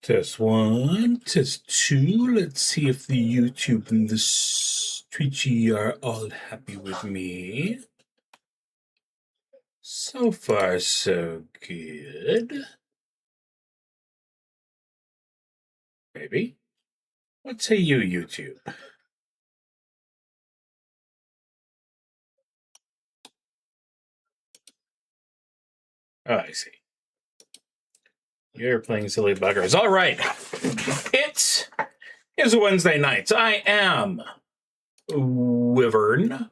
Test 1, test 2. Let's see if the YouTube and the Twitchy are all happy with me. So far, so good. Maybe. What say you, YouTube? Oh, I see. You're playing silly buggers. All right. It is a Wednesday night. I am Wyvern.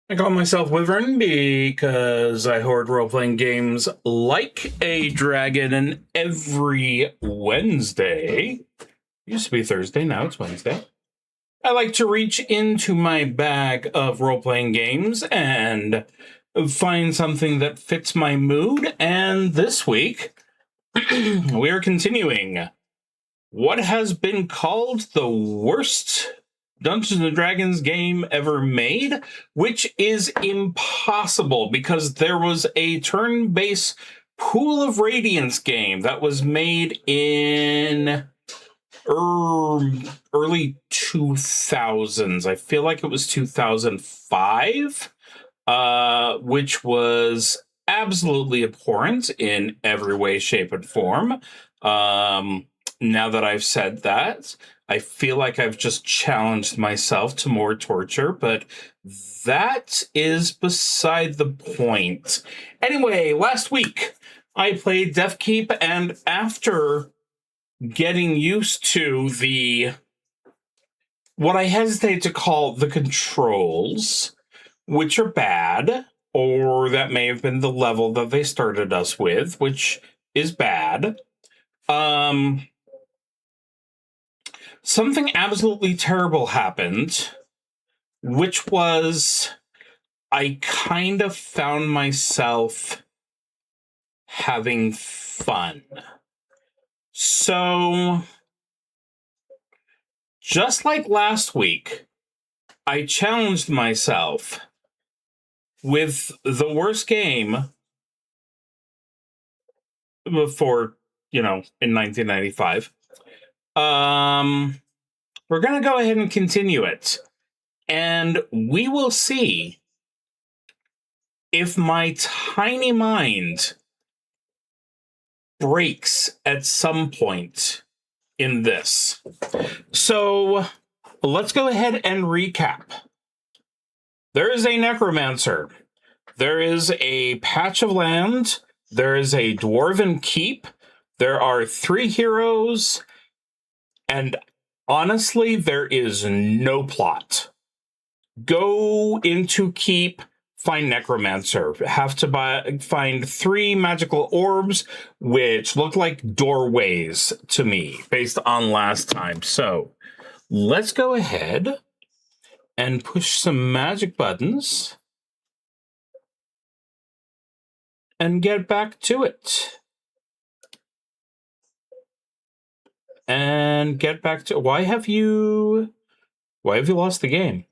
I call myself Wyvern because I hoard role-playing games like a dragon, and every Wednesday, used to be Thursday, now it's Wednesday, I like to reach into my bag of role-playing games and find something that fits my mood, and this week, we are continuing what has been called the worst Dungeons & Dragons game ever made, which is impossible because there was a turn-based Pool of Radiance game that was made in early 2000s. I feel like it was 2005, which was absolutely abhorrent in every way, shape, and form. Now that I've said that, I feel like I've just challenged myself to more torture, but that is beside the point. Anyway, last week I played Deathkeep, and after getting used to what I hesitate to call the controls, which are bad, or that may have been the level that they started us with, which is bad. Something absolutely terrible happened, which was I kind of found myself having fun. So, just like last week, I challenged myself with the worst game before, in 1995. We're going to go ahead and continue it. And we will see if my tiny mind breaks at some point in this. So let's go ahead and recap. There is a necromancer. There is a patch of land. There is a dwarven keep. There are 3 heroes. And honestly, there is no plot. Go into keep, find necromancer. Have to find 3 magical orbs, which look like doorways to me, based on last time. So, let's go ahead and push some magic buttons and get back to it. And get back to... Why have you lost the game?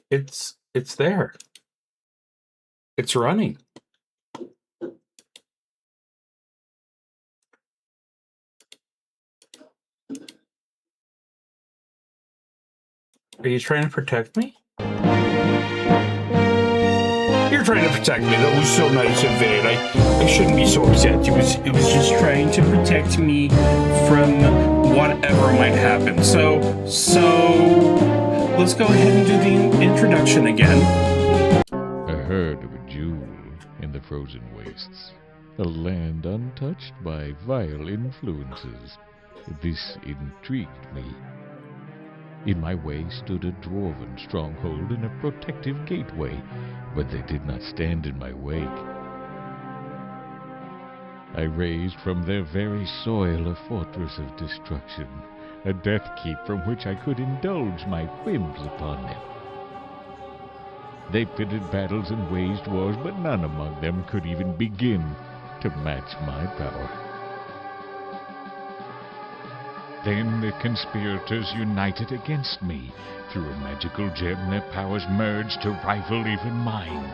It's there. It's running. Are you trying to protect me? You're trying to protect me. That was so nice of it. I shouldn't be so upset. It was just trying to protect me from whatever might happen. So let's go ahead and do the introduction again. I heard of a jewel in the frozen wastes, a land untouched by vile influences. This intrigued me. In my way stood a dwarven stronghold and a protective gateway, but they did not stand in my wake. I raised from their very soil a fortress of destruction, a death keep from which I could indulge my whims upon them. They pitted battles and waged wars, but none among them could even begin to match my power. Then the conspirators united against me. Through a magical gem, their powers merged to rival even mine.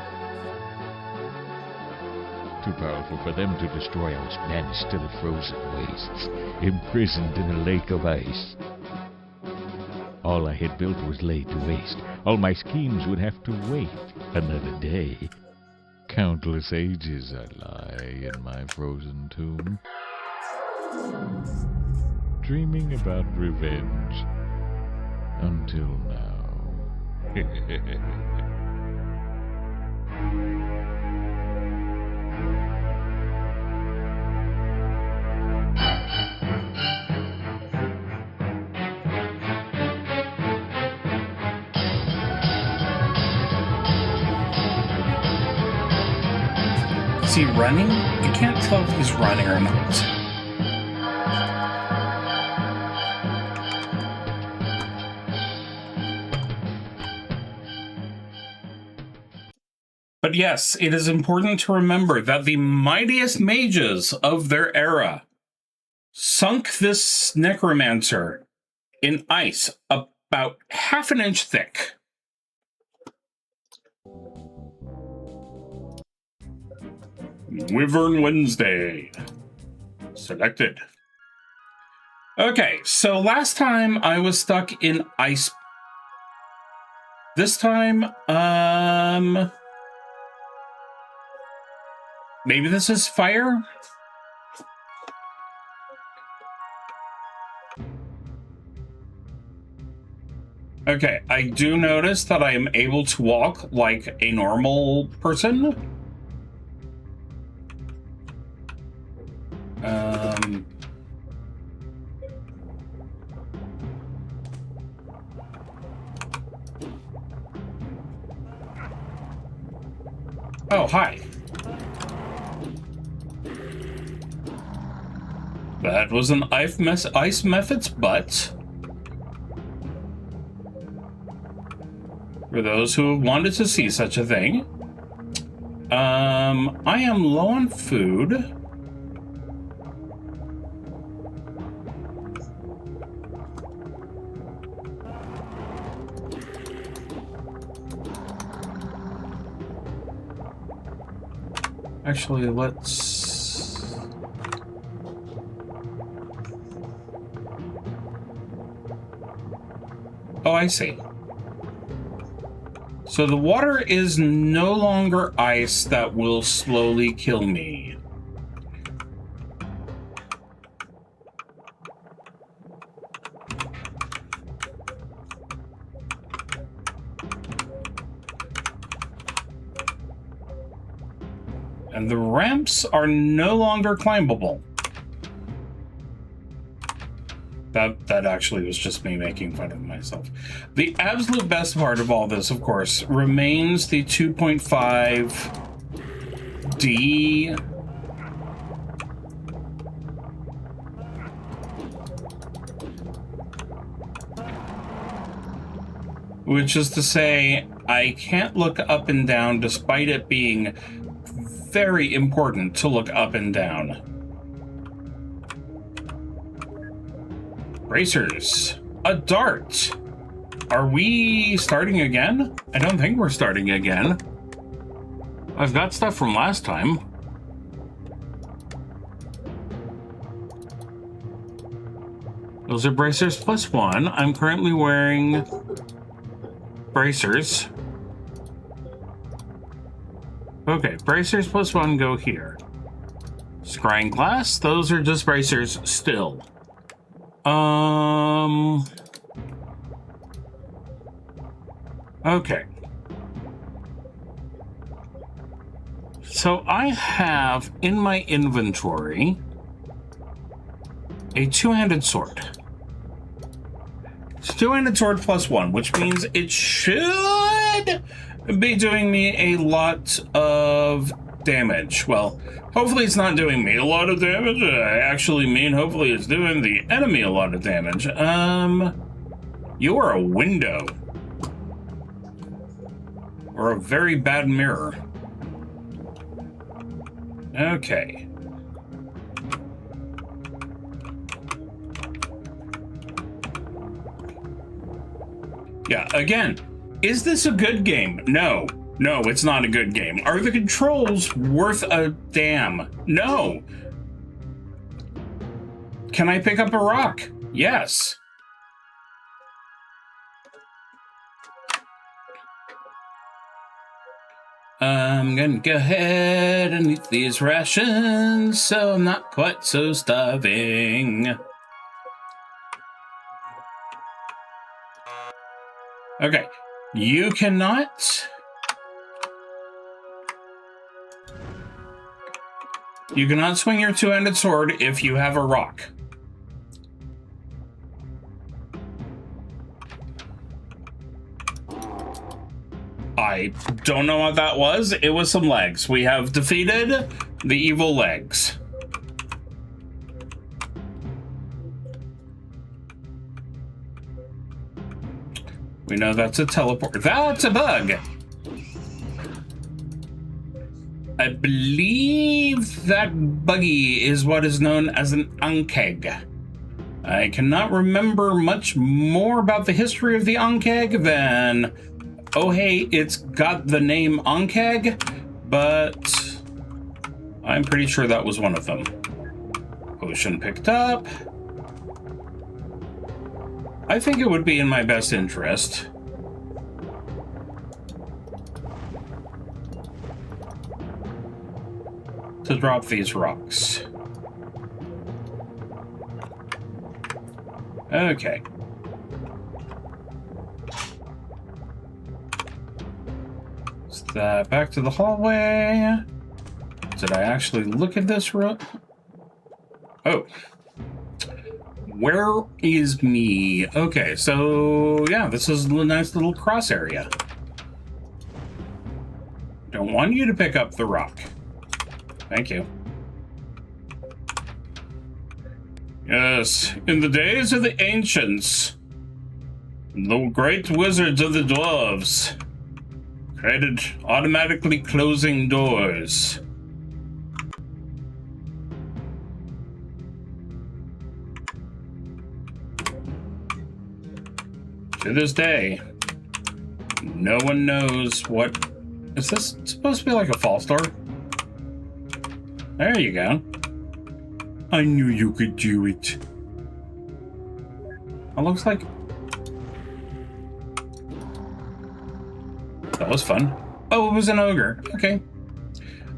Too powerful for them to destroy, I was banished to the frozen wastes, imprisoned in a lake of ice. All I had built was laid to waste. All my schemes would have to wait another day. Countless ages I lie in my frozen tomb, dreaming about revenge until now. Is he running? I can't tell if he's running or not. But yes, it is important to remember that the mightiest mages of their era sunk this necromancer in ice about half an inch thick. Wyvern Wednesday. Selected. Okay, so last time I was stuck in ice. This time, maybe this is fire? Okay, I do notice that I am able to walk like a normal person. Oh, hi. That was an ice method's butt. For those who wanted to see such a thing. I am low on food. Actually, let's... Oh, I see. So the water is no longer ice that will slowly kill me. And the ramps are no longer climbable. That actually was just me making fun of myself. The absolute best part of all this, of course, remains the 2.5D which is to say, I can't look up and down despite it being very important to look up and down. Bracers. A dart. Are we starting again? I don't think we're starting again. I've got stuff from last time. Those are bracers +1. I'm currently wearing bracers. Okay, bracers +1 go here. Scrying glass, those are just bracers still. Okay. So I have in my inventory a two-handed sword. It's a two-handed sword +1, which means it should be doing me a lot of damage. Well, hopefully it's not doing me a lot of damage. I actually mean hopefully it's doing the enemy a lot of damage. You are a window. Or a very bad mirror. Okay. Yeah, again, is this a good game? No. No, it's not a good game. Are the controls worth a damn? No. Can I pick up a rock? Yes. I'm gonna go ahead and eat these rations so I'm not quite so starving. Okay, you cannot swing your two-handed sword if you have a rock. I don't know what that was. It was some legs. We have defeated the evil legs. We know that's a teleport. That's a bug. I believe that buggy is what is known as an ankeg. I cannot remember much more about the history of the ankeg than, oh hey, it's got the name ankeg, but I'm pretty sure that was one of them. Potion picked up. I think it would be in my best interest to drop these rocks. Okay. Is that back to the hallway? Did I actually look at this room? Oh. Where is me? Okay, so yeah, this is a nice little cross area. Don't want you to pick up the rock. Thank you. Yes, in the days of the ancients, the great wizards of the dwarves created automatically closing doors. To this day, no one knows what... Is this supposed to be like a false door? There you go. I knew you could do it. It looks like... That was fun. Oh, it was an ogre. Okay.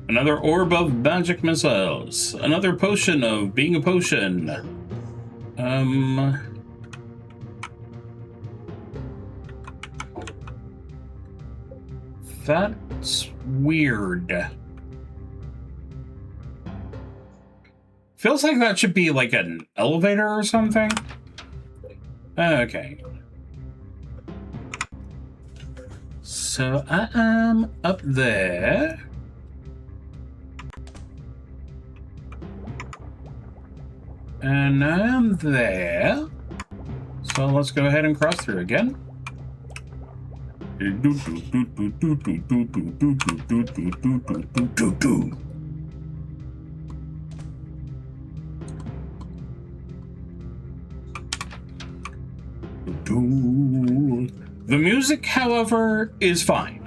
Another orb of magic missiles. Another potion of being a potion. That's weird. Feels like that should be like an elevator or something. Okay. So I am up there. And I'm there. So let's go ahead and cross through again. The music, however, is fine.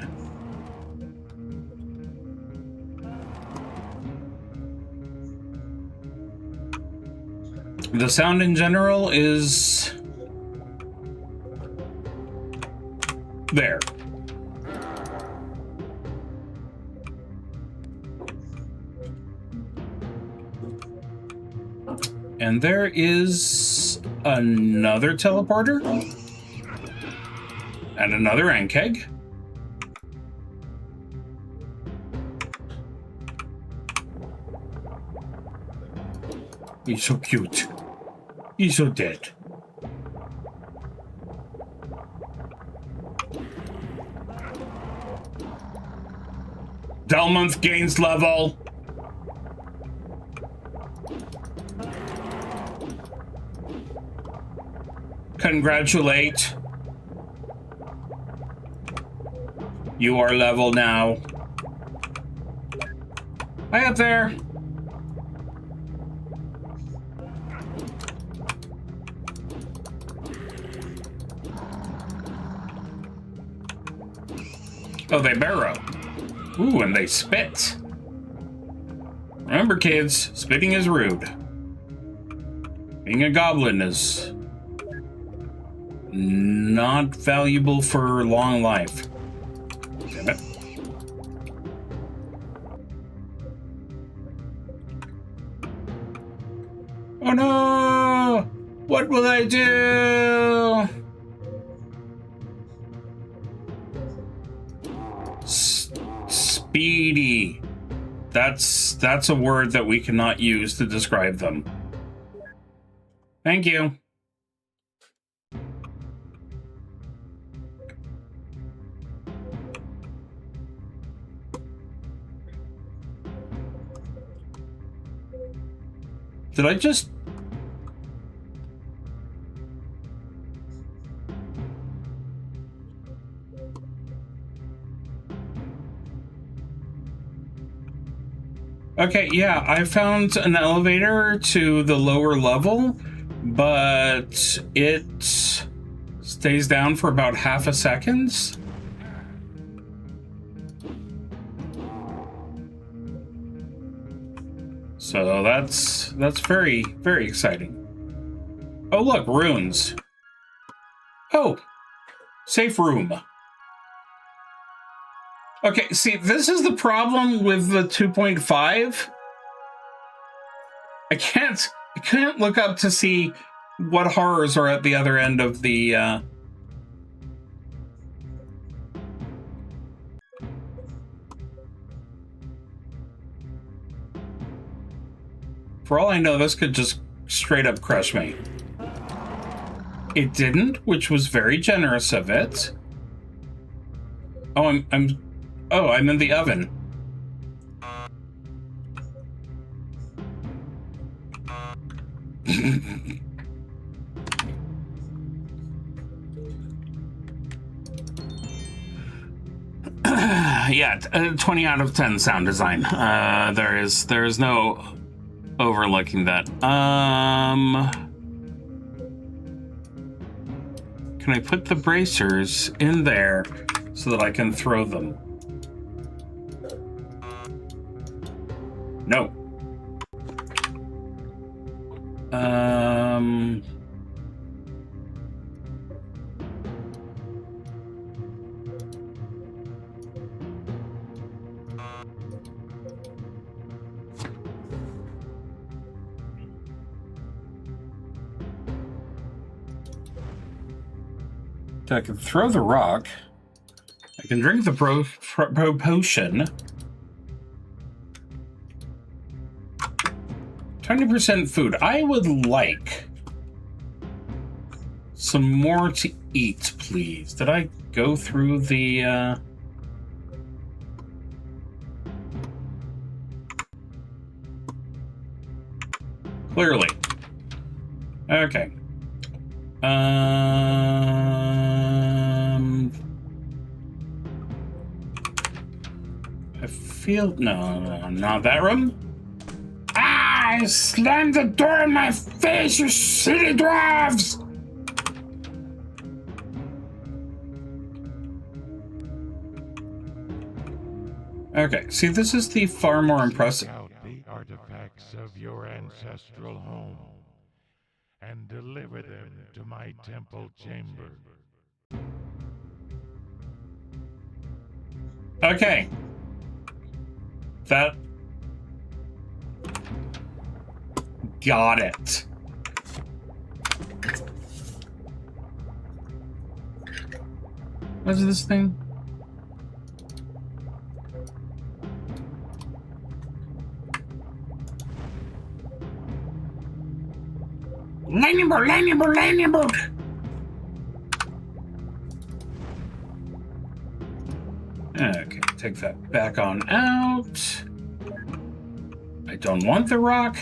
The sound in general is there. And there is another teleporter and another ankeg. He's so cute. He's so dead. Delmonth gains level. Congratulate. You are level now. Hi up there. Oh, they burrow. Ooh, and they spit. Remember, kids, spitting is rude. Being a goblin is not valuable for long life. Damn it. Oh no! What will I do? Speedy. That's a word that we cannot use to describe them. Thank you. Did I just... Okay, yeah, I found an elevator to the lower level, but it stays down for about half a second. So that's very, very exciting. Oh, look, runes. Oh, safe room. Okay, see, this is the problem with the 2.5. I can't look up to see what horrors are at the other end of the For all I know, this could just straight up crush me. It didn't, which was very generous of it. Oh, I'm in the oven. Yeah, 20 out of 10 sound design. There is no overlooking that. Can I put the bracers in there so that I can throw them? No. I can throw the rock. I can drink the potion. 20% food. I would like some more to eat, please. Did I go through the... Clearly. Okay. I feel... No, not that room. Ah! I slammed the door in my face, you silly dwarves! Okay, see, this is the far more impressive... Out the artifacts of your ancestral home and deliver them to my temple chamber. Okay. That... Got it. What's this thing? Lightning bolt, lightning bolt, lightning bolt! Okay, take that back on out. I don't want the rock.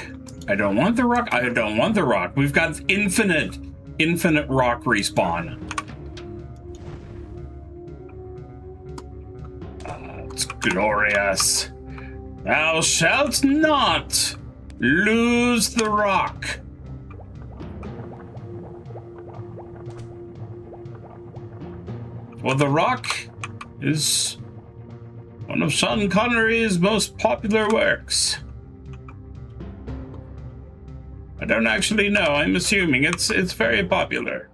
I don't want the rock. I don't want the rock. We've got infinite rock respawn. It's glorious. Thou shalt not lose the rock. Well, the rock is One of Sean Connery's most popular works. I don't actually know. I'm assuming it's very popular.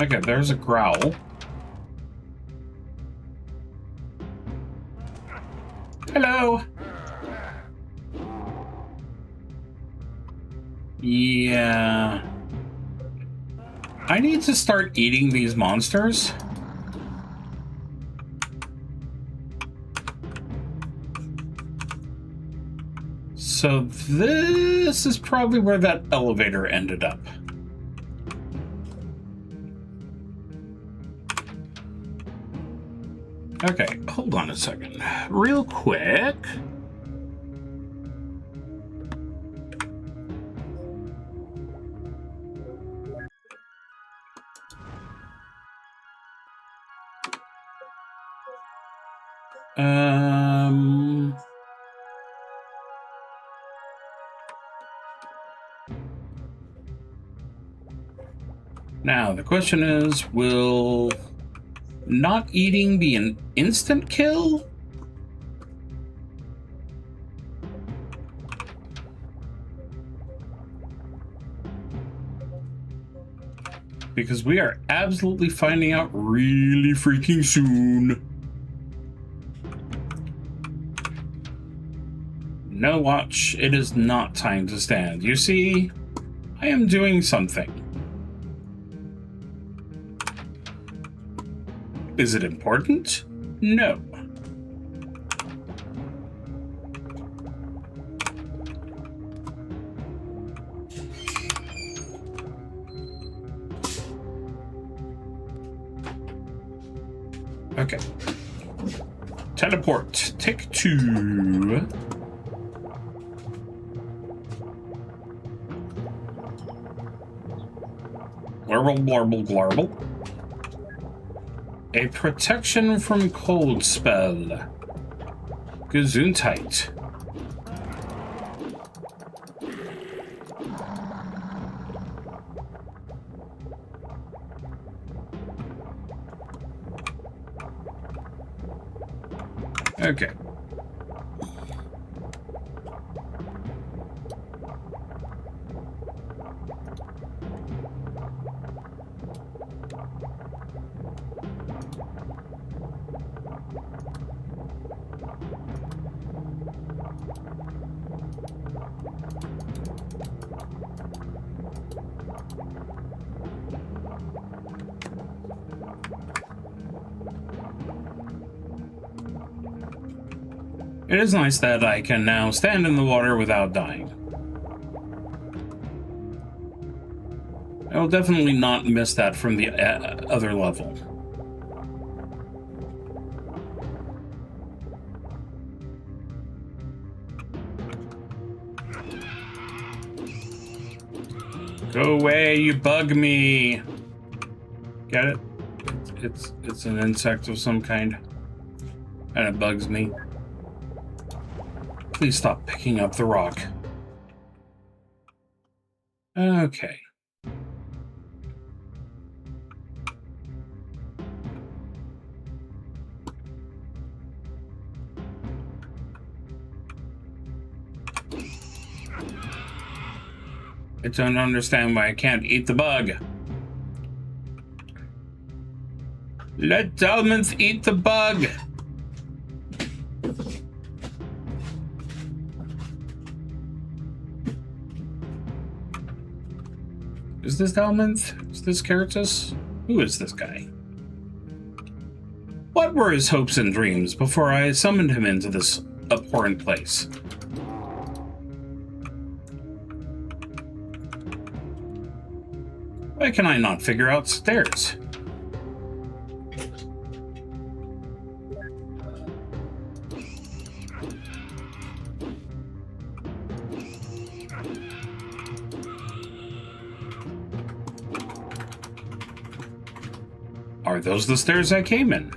Okay, there's a growl. Hello. Yeah. I need to start eating these monsters. So this is probably where that elevator ended up. Okay, hold on a second. Real quick. Now, the question is, will not eating be an instant kill? Because we are absolutely finding out really freaking soon. No, watch. It is not time to stand. You see, I am doing something. Is it important? No. Okay. Teleport. Take 2. Glurble, glurble, glurble. A protection from cold spell. Gesundheit. Okay. It is nice that I can now stand in the water without dying. I will definitely not miss that from the other level. Go away, you bug me. Get it? It's an insect of some kind. And it bugs me. Please stop picking up the rock. Okay. I don't understand why I can't eat the bug. Let Dalmonth eat the bug. Is this Dalmonth? Is this Caritas? Who is this guy? What were his hopes and dreams before I summoned him into this abhorrent place? Why can I not figure out stairs? Are those the stairs I came in?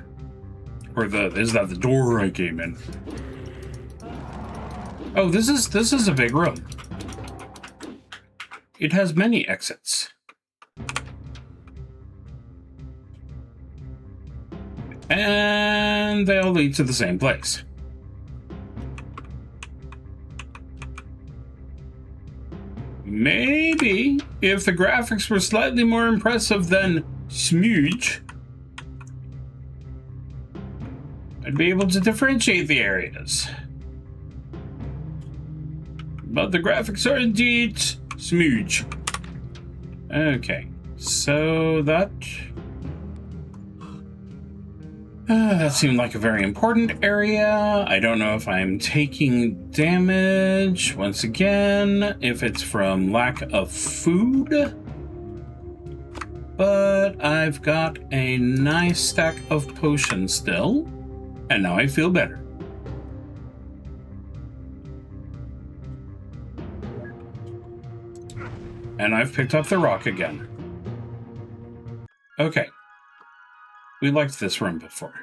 Or is that the door I came in? Oh, this is a big room. It has many exits. And they'll lead to the same place. Maybe if the graphics were slightly more impressive than Smooch, I'd be able to differentiate the areas. But the graphics are indeed Smooch. Okay, so that seemed like a very important area. I don't know if I'm taking damage, once again, if it's from lack of food. But I've got a nice stack of potions still, and now I feel better. And I've picked up the rock again. Okay. We liked this room before.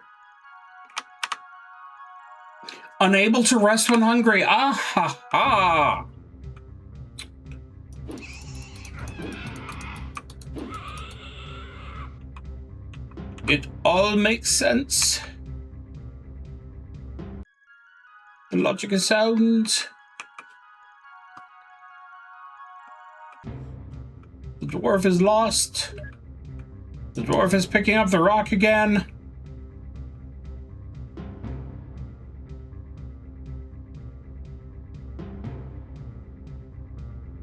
Unable to rest when hungry. Ah ha ha! It all makes sense. The logic is sound. The dwarf is lost. The dwarf is picking up the rock again.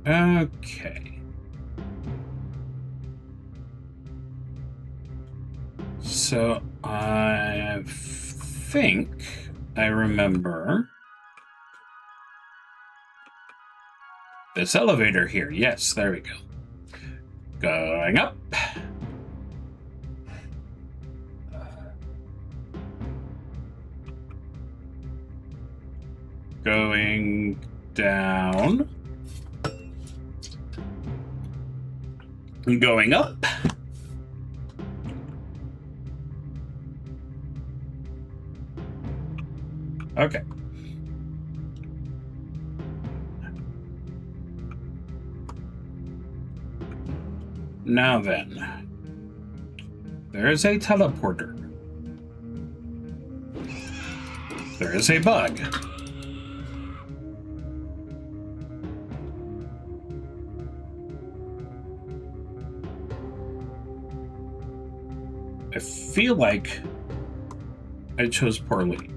Okay. So I think I remember this elevator here. Yes, there we go. Going up. Going down. Going up. Okay. Now then, there is a teleporter. There is a bug. I feel like I chose poorly.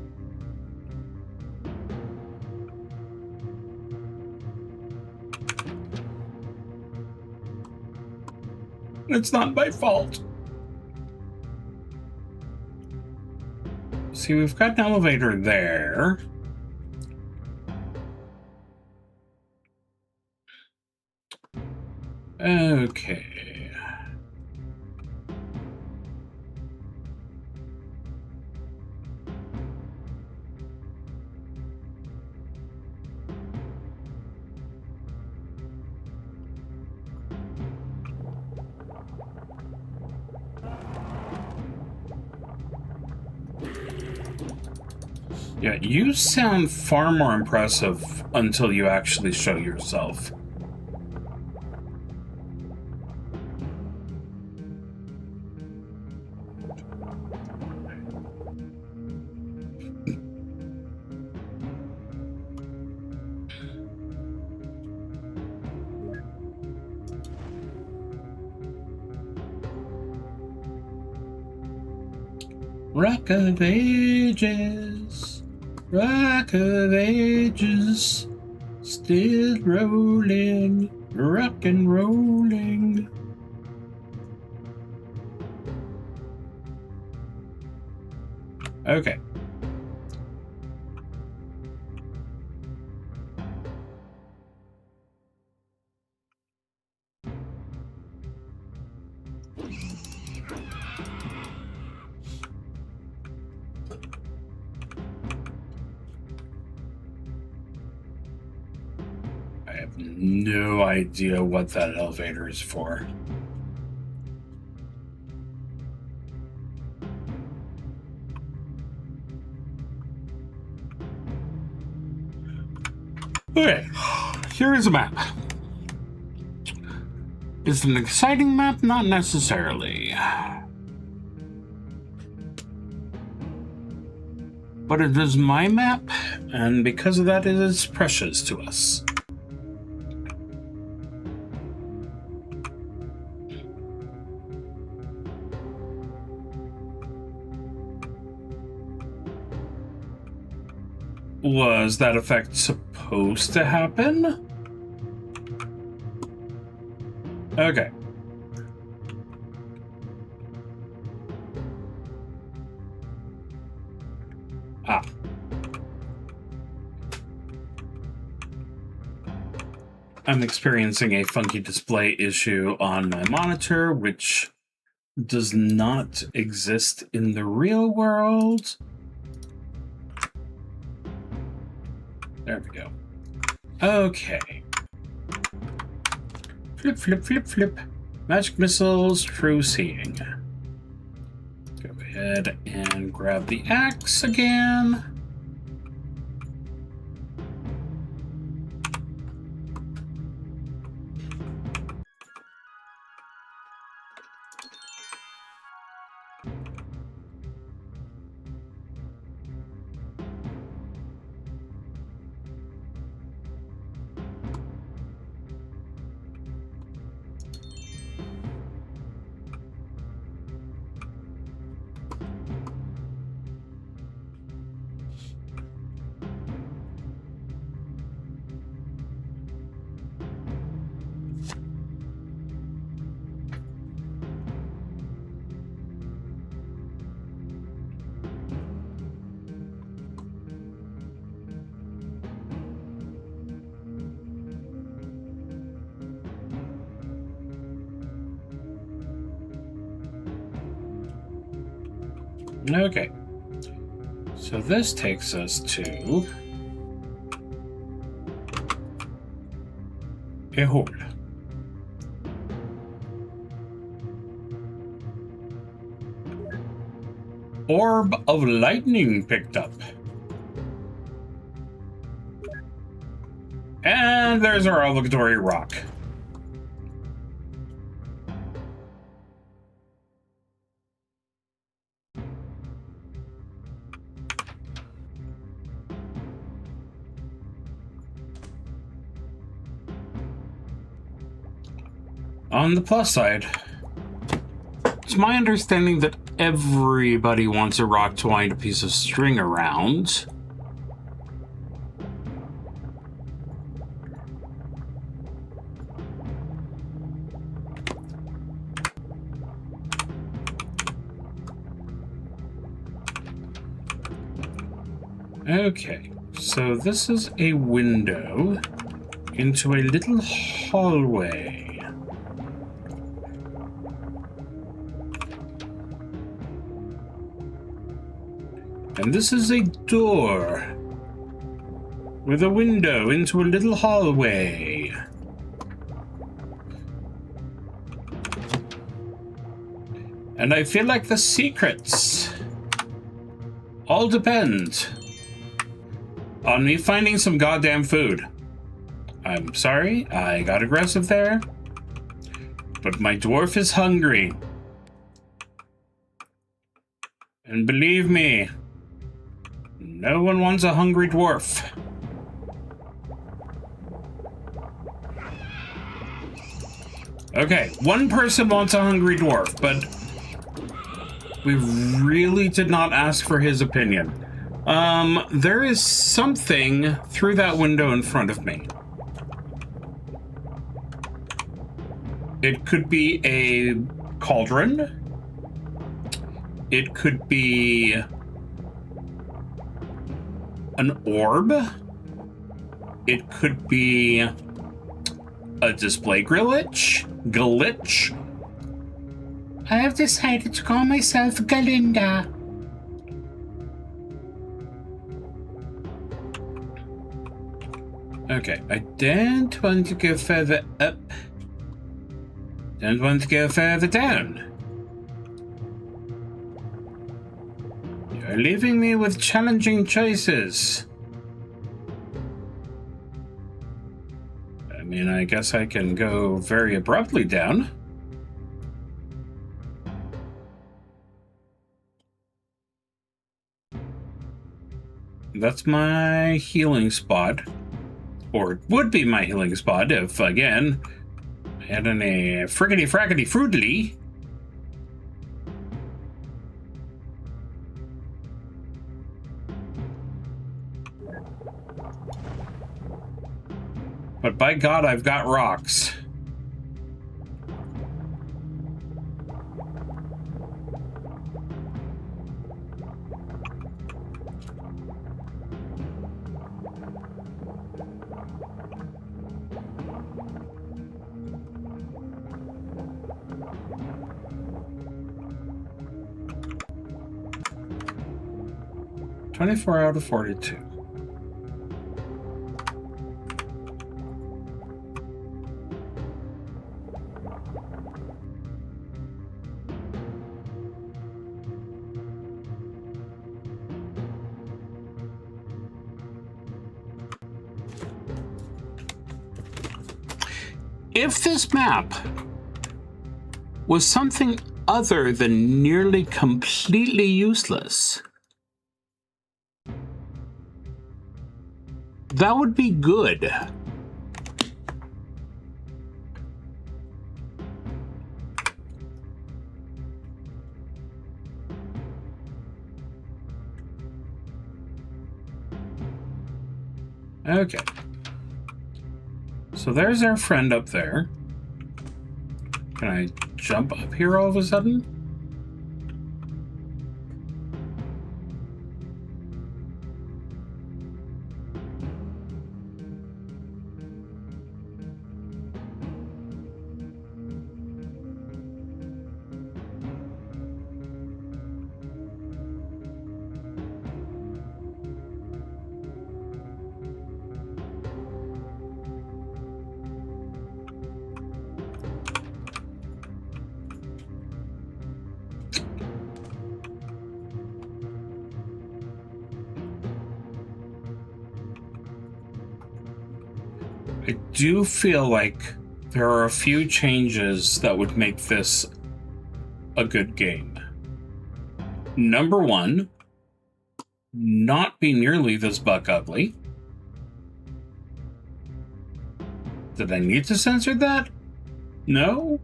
It's not my fault. See, we've got an elevator there. Okay. Yeah, you sound far more impressive until you actually show yourself. Rock of Ages, Rock of Ages, still rolling, rock and rolling. Okay. I have no idea what that elevator is for. Okay, here is a map. Is it an exciting map? Not necessarily. But it is my map, and because of that, it is precious to us. Was that effect supposed to happen? Okay. Ah. I'm experiencing a funky display issue on my monitor, which does not exist in the real world. There we go. Okay. Flip, flip, flip, flip. Magic missiles, true seeing. Go ahead and grab the axe again. Okay, so this takes us to a horde. Orb of lightning picked up. And there's our obligatory rock. On the plus side, it's my understanding that everybody wants a rock to wind a piece of string around. Okay, so this is a window into a little hallway. And this is a door with a window into a little hallway. And I feel like the secrets all depend on me finding some goddamn food. I'm sorry, I got aggressive there, but my dwarf is hungry. And believe me, no one wants a hungry dwarf. Okay, one person wants a hungry dwarf, but we really did not ask for his opinion. There is something through that window in front of me. It could be a cauldron. It could be an orb. It could be a display glitch. I have decided to call myself Galinda. Okay, I don't want to go further up. Don't want to go further down. You're leaving me with challenging choices. I mean, I guess I can go very abruptly down. that's my healing spot. Or it would be my healing spot if, again, I had any frickety-frackety fruitly. But by God, I've got rocks. "24 out of 42. If this map was something other than nearly completely useless, that would be good. Okay. So there's our friend up there. Can I jump up here all of a sudden? I do feel like there are a few changes that would make this a good game. Number one, not be nearly this buck ugly. Did I need to censor that? No.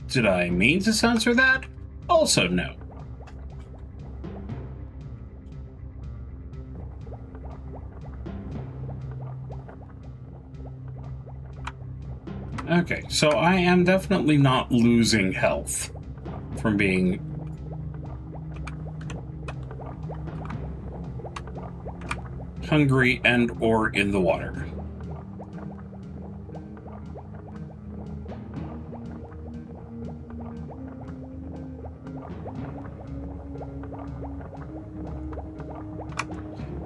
Did I mean to censor that? Also no. Okay, so I am definitely not losing health from being hungry and or in the water.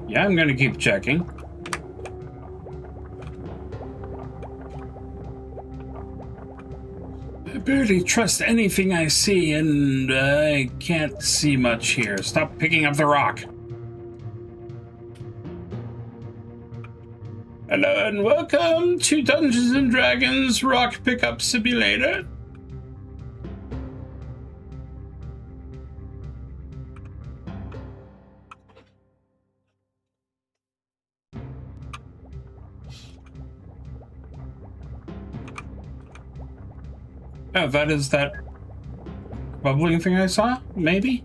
Yeah, I'm gonna keep checking. I barely trust anything I see, and I can't see much here. Stop picking up the rock. Hello and welcome to Dungeons Dragons Rock Pickup Simulator. Oh, that is that bubbling thing I saw? Maybe?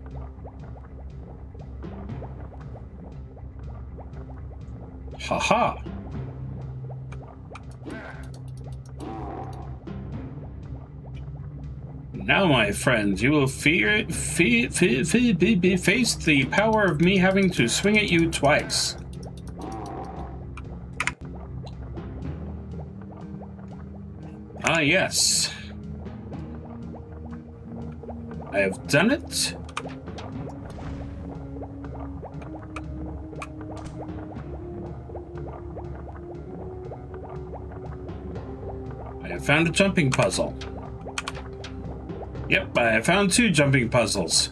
Haha. Now, my friends, you will face the power of me having to swing at you twice. Ah, yes. I have done it. I have found a jumping puzzle. Yep, I found 2 jumping puzzles.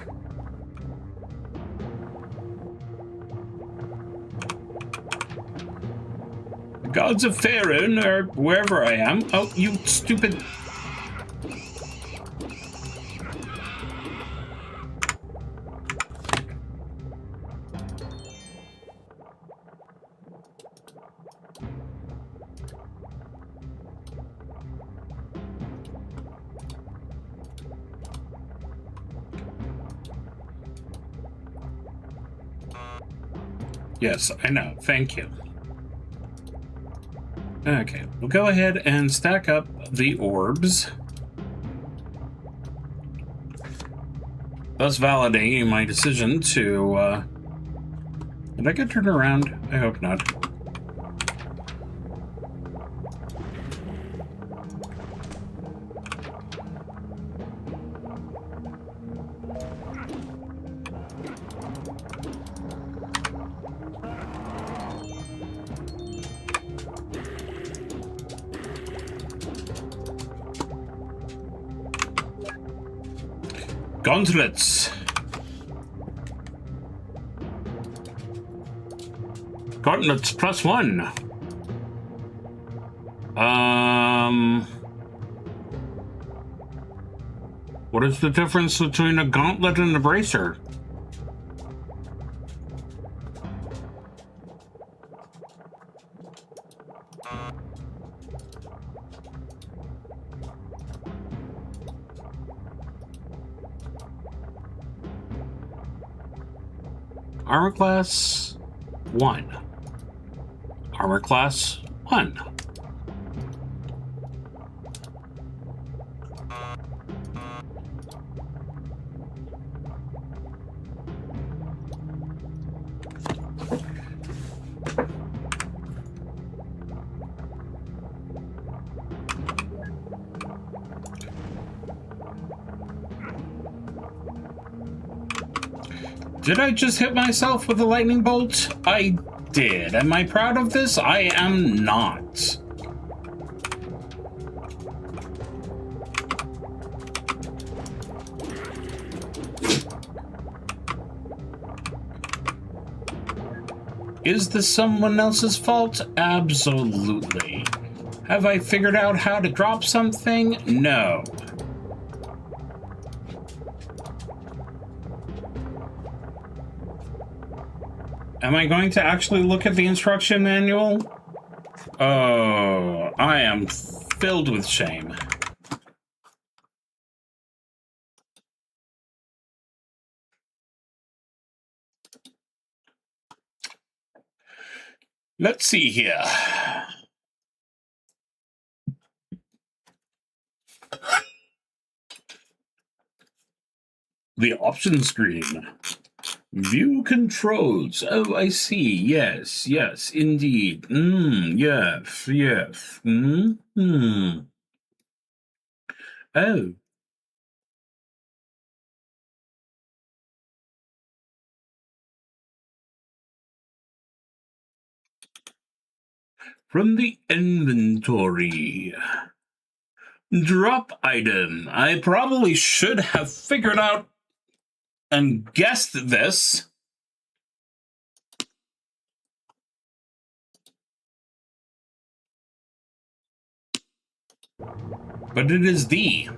The gods of Faerun, or wherever I am. Oh, you stupid... Yes, I know. Thank you. Okay, we'll go ahead and stack up the orbs, thus validating my decision to, did I get turned around? I hope not. Gauntlets. Gauntlets +1. What is the difference between a gauntlet and a bracer? Armor class 1. Armor class 1. Did I just hit myself with a lightning bolt? I did. Am I proud of this? I am not. Is this someone else's fault? Absolutely. Have I figured out how to drop something? No. Am I going to actually look at the instruction manual? Oh, I am filled with shame. Let's see here. The option screen. View controls. Oh, I see. Yes, yes, indeed. Yes, yes. Oh. From the inventory. Drop item. I probably should have figured out and guessed this. But it is D.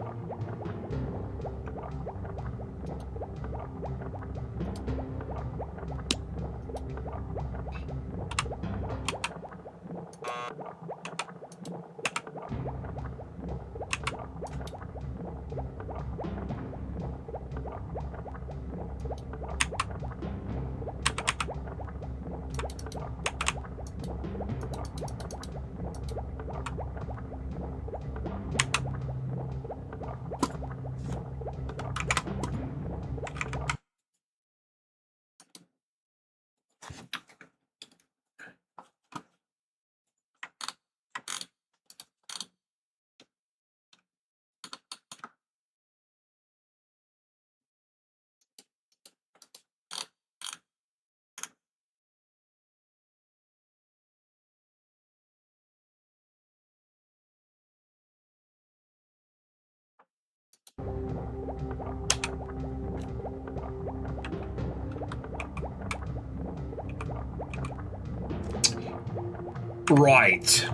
Right.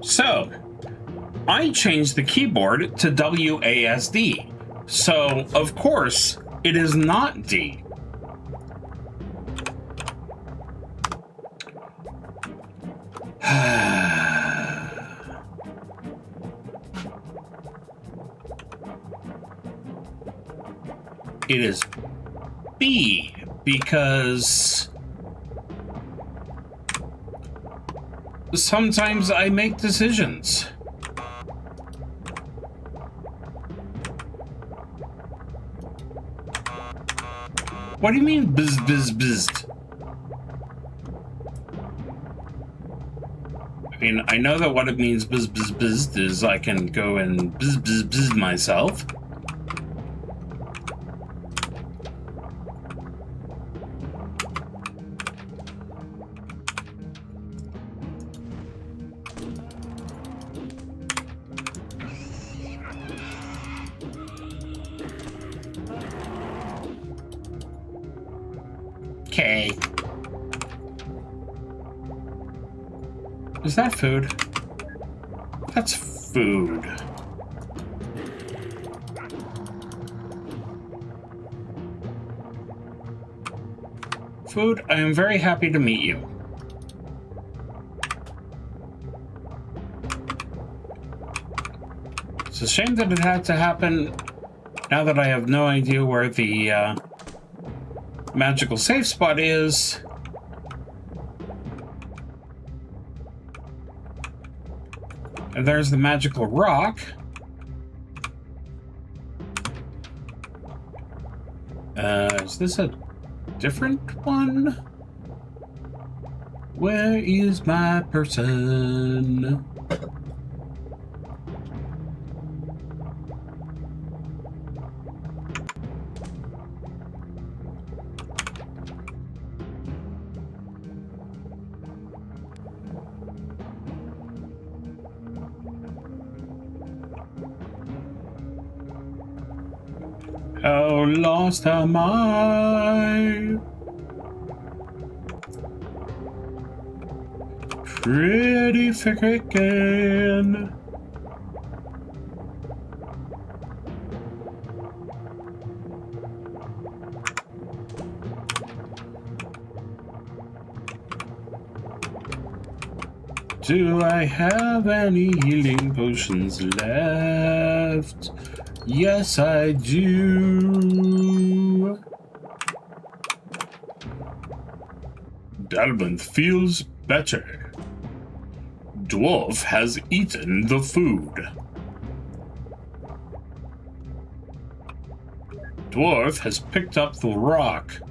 So, I changed the keyboard to WASD. So, of course, it is not D. It is B, because sometimes I make decisions. What do you mean, biz? I mean, I know that what it means, biz is I can go and biz myself. Okay. Is that food? That's food. Food, I am very happy to meet you. It's a shame that it had to happen now that I have no idea where the magical safe spot is. And there's the magical rock. Is this a different one? Where is my person? How lost am I? Pretty freaking. Do I have any healing potions left? Yes, I do. Dalbin feels better. Dwarf has eaten the food. Dwarf has picked up the rock.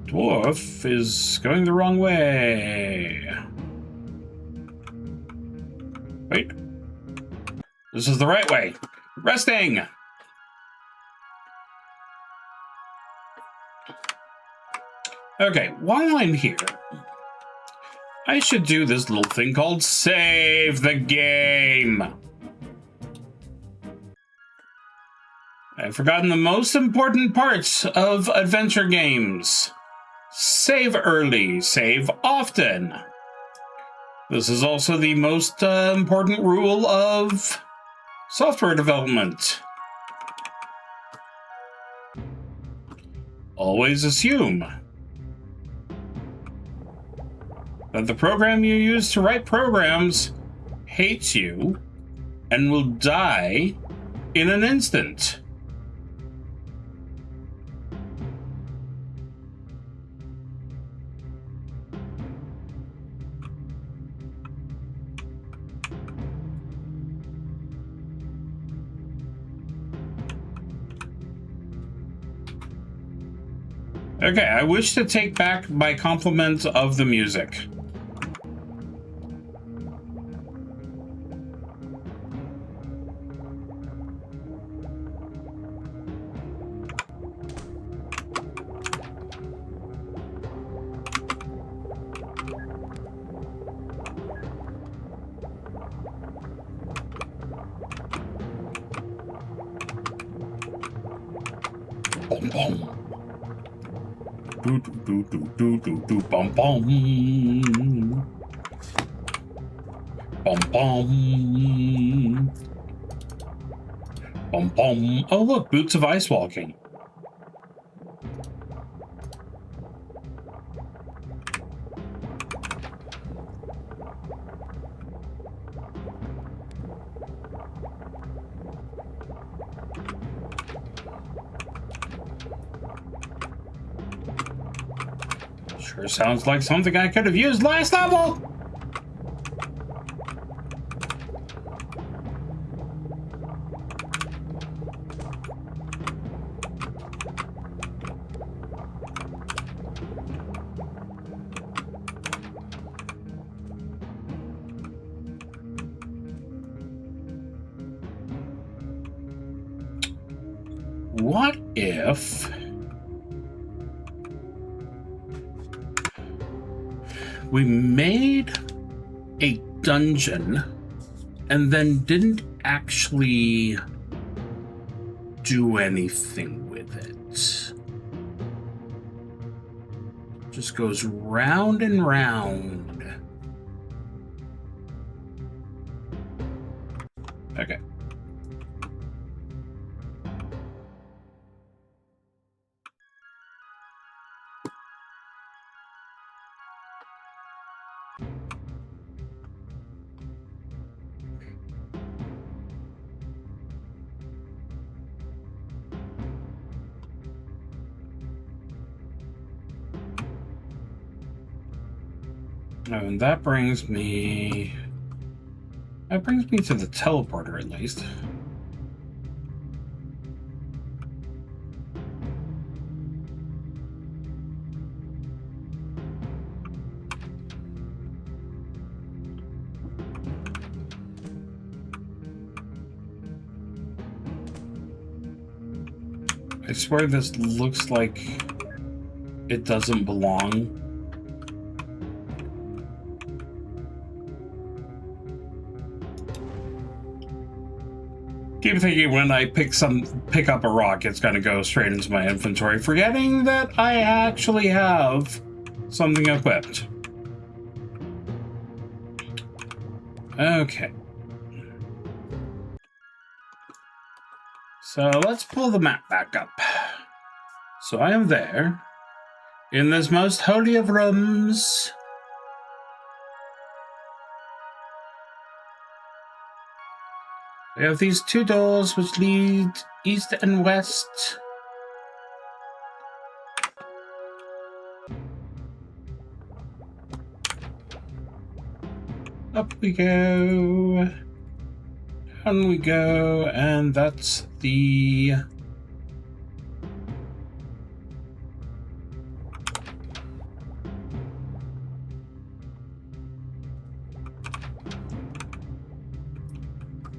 Dwarf is going the wrong way. Wait. This is the right way. Resting! Okay, while I'm here, I should do this little thing called Save the Game. I've forgotten the most important parts of adventure games. Save early, save often. This is also the most important rule of software development. Always assume that the program you use to write programs hates you and will die in an instant. Okay, I wish to take back my compliment of the music. Boom, boom. Do do do do do do bum bum bum bum bum bum. Oh look, boots of ice walking. Sure sounds like something I could have used last level! What if we made a dungeon and then didn't actually do anything with it? Just goes round and round. Okay. And that brings me to the teleporter, at least. I swear this looks like it doesn't belong. Keep thinking when I pick up a rock, it's gonna go straight into my inventory, forgetting that I actually have something equipped. Okay. So let's pull the map back up. So I am there, in this most holy of rooms. We have these two doors which lead east and west. Up we go. Down we go, and that's the...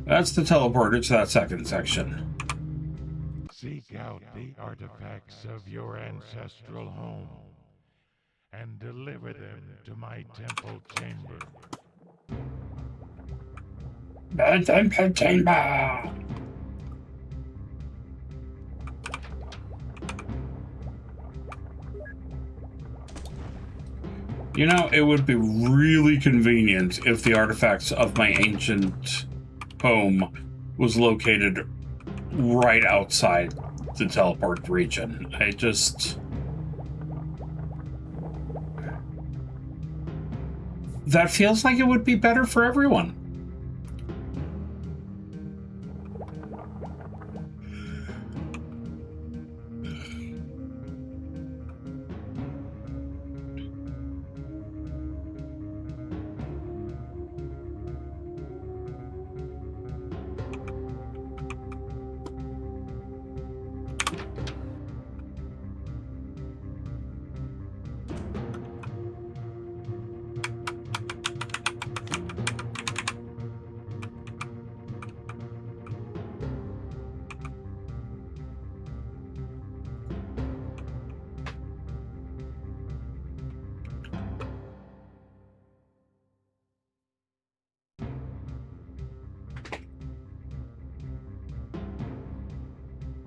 That's the teleporter to that second section. Seek out the artifacts of your ancestral home and deliver them to my temple chamber. The temple chamber! You know, it would be really convenient if the artifacts of my ancient home was located right outside the teleport region. That feels like it would be better for everyone.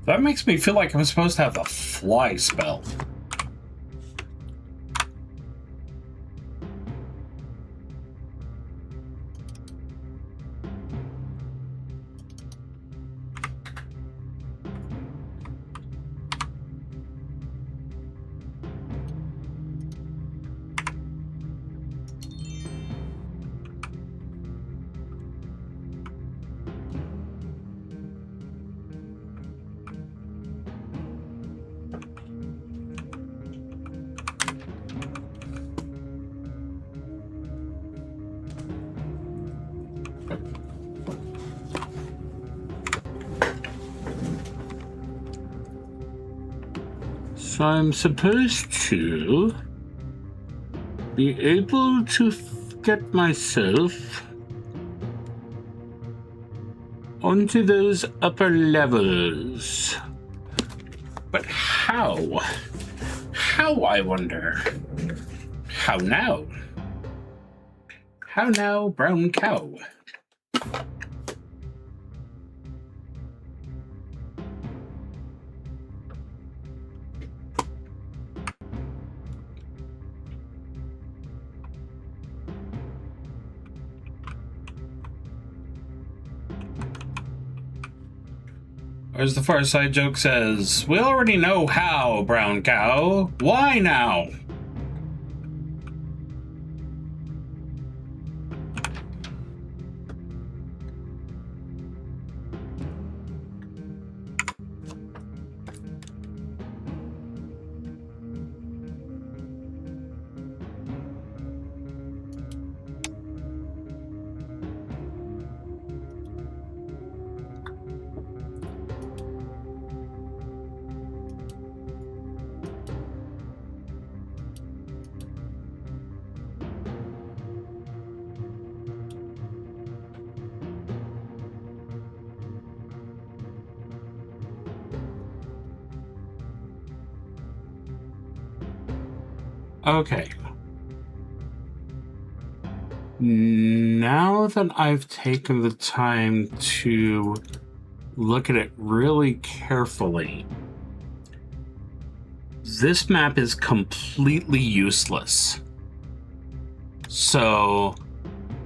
That makes me feel like I'm supposed to have the fly spell. I'm supposed to be able to get myself onto those upper levels. But how? How, I wonder? How now? How now, brown cow? As the Far Side joke says, we already know how, brown cow. Why now? Okay. Now that I've taken the time to look at it really carefully, this map is completely useless. So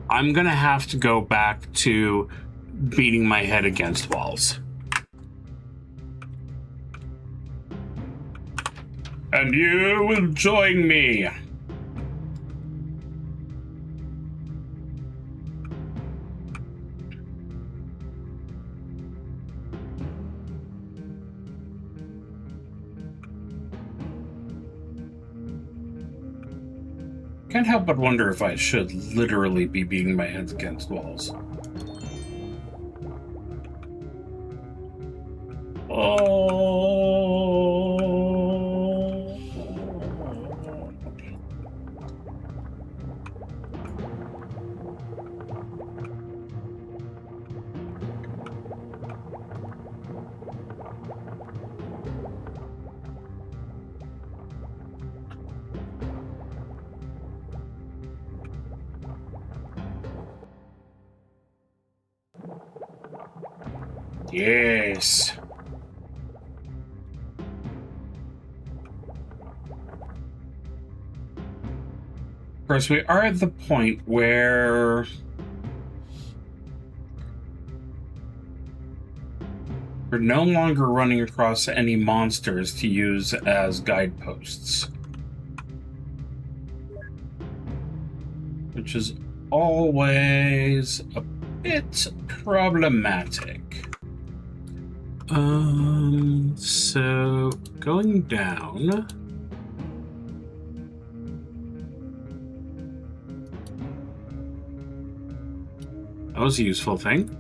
I'm gonna have to go back to beating my head against walls. And you will join me. Can't help but wonder if I should literally be beating my head against walls. Yes. Of course, we are at the point where we're no longer running across any monsters to use as guideposts, which is always a bit problematic. So going down. That was a useful thing.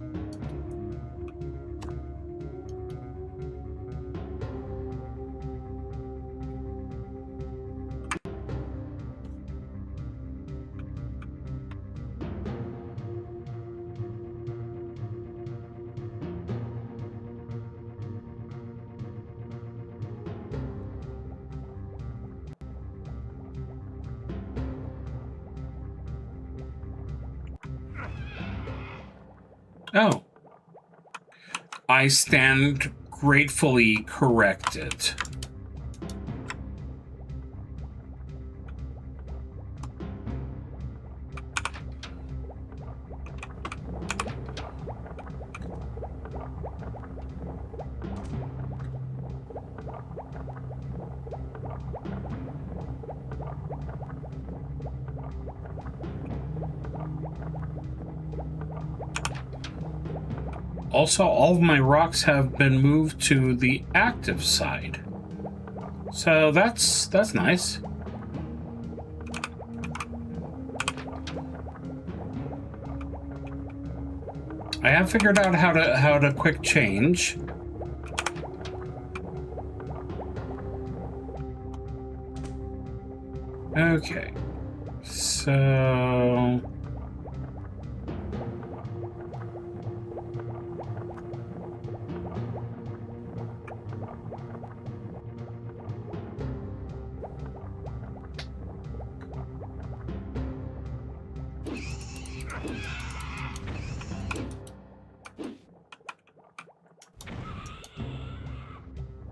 Oh. I stand gratefully corrected. Also, all of my rocks have been moved to the active side. So that's nice. I have figured out how to quick change. Okay. So...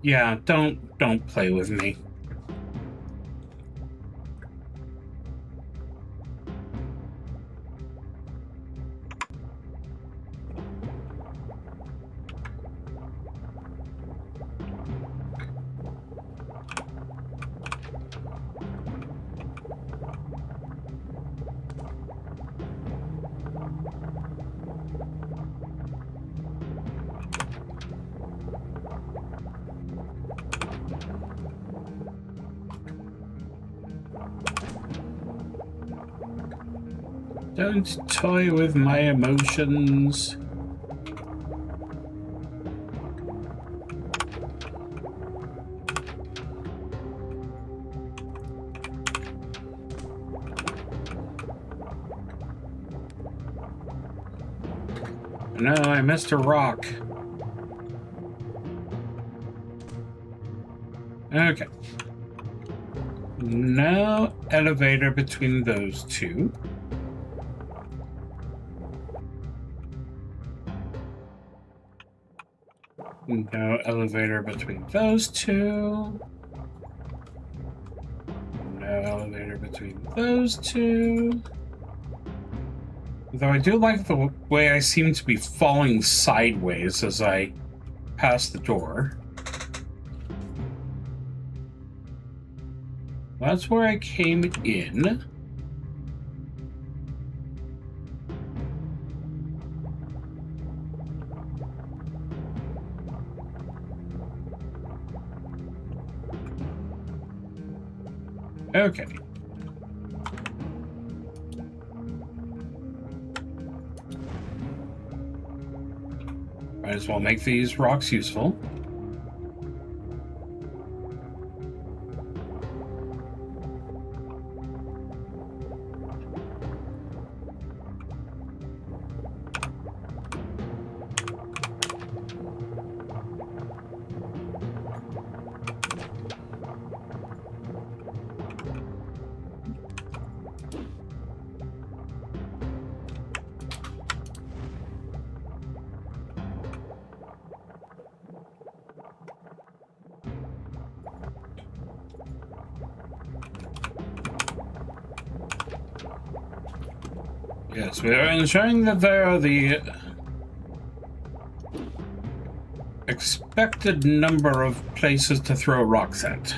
Yeah, don't play with me. Don't toy with my emotions. No, I missed a rock. Okay. No elevator between those two. No elevator between those two. No elevator between those two. Though I do like the way I seem to be falling sideways as I pass the door. That's where I came in. Okay. Might as well make these rocks useful. Yes, we are ensuring that there are the expected number of places to throw rocks at.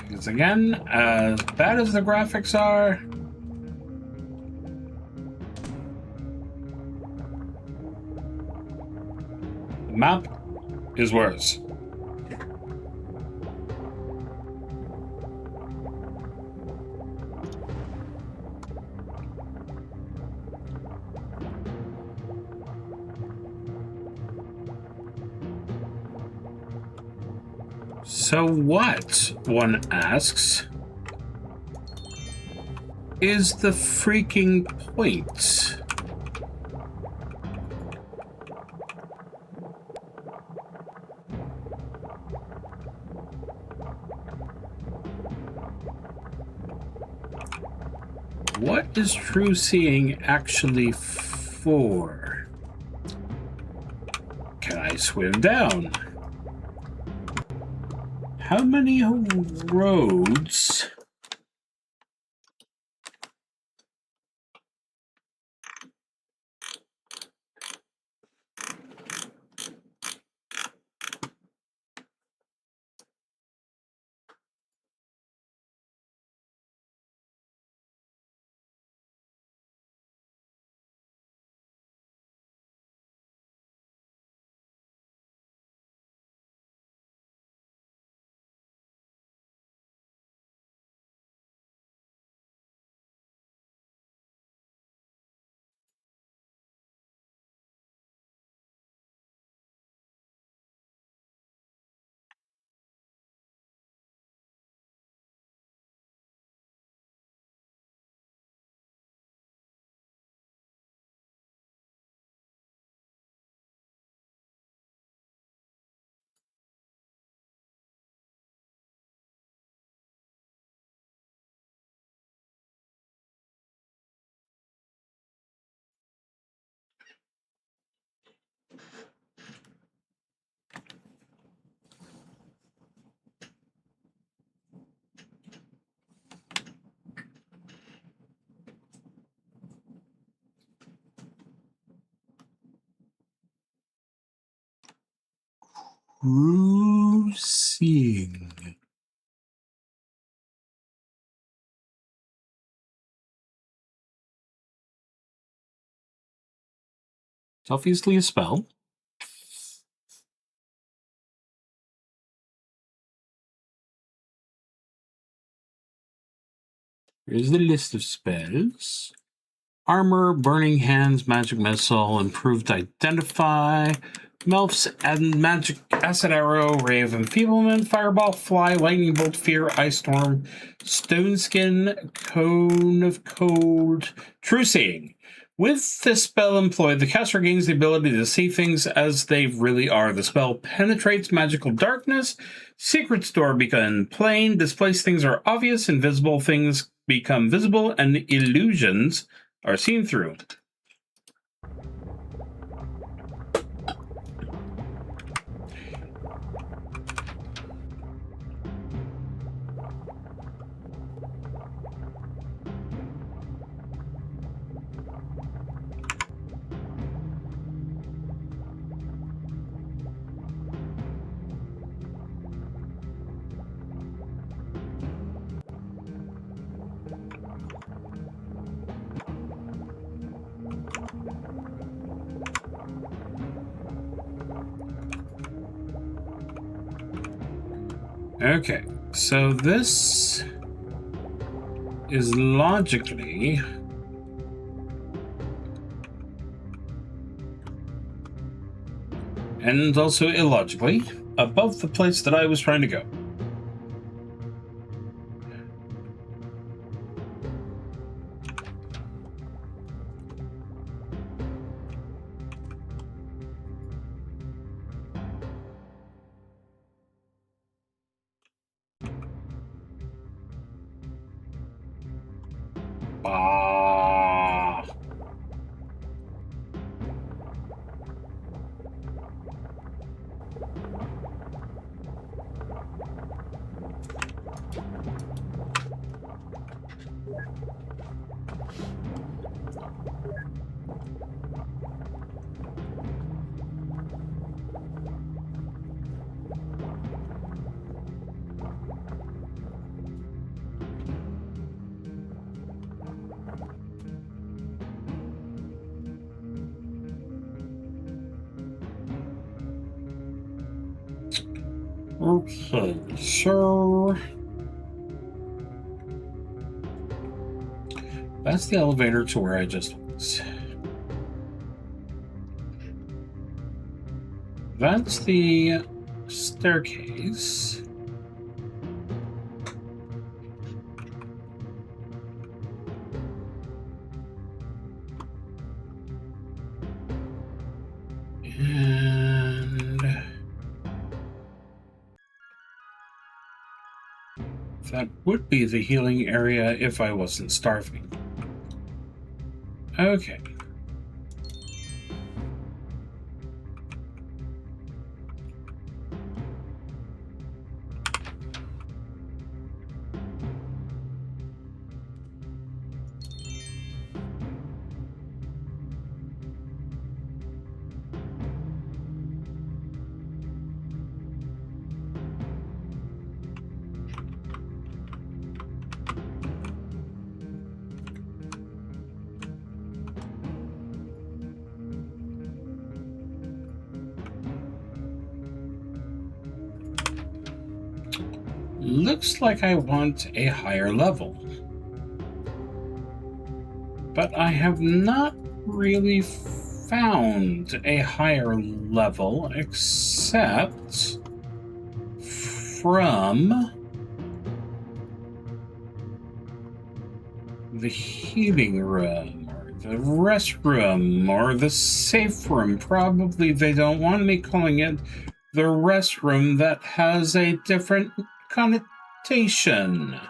Because again, as bad as the graphics are, the map is worse. So what, one asks, is the freaking point? What is true seeing actually for? Can I swim down? How many roads True seeing. It's obviously a spell. Here's the list of spells. Armor, Burning Hands, Magic Missile, Improved Identify, Melf's and Magic Acid Arrow, Ray of Enfeeblement, Fireball, Fly, Lightning Bolt, Fear, Ice Storm, Stone Skin, Cone of Cold, True Seeing. With this spell employed, the caster gains the ability to see things as they really are. The spell penetrates magical darkness. Secrets door become plain. Displaced things are obvious. Invisible things become visible. And illusions are seen through. Okay, so this is logically and also illogically above the place that I was trying to go. Ah. Okay, so that's the elevator to where I just was. That's the staircase. And that would be the healing area if I wasn't starving. Okay. Looks like I want a higher level. But I have not really found a higher level except from the healing room or the restroom or the safe room. Probably they don't want me calling it the restroom. That has a different connotation.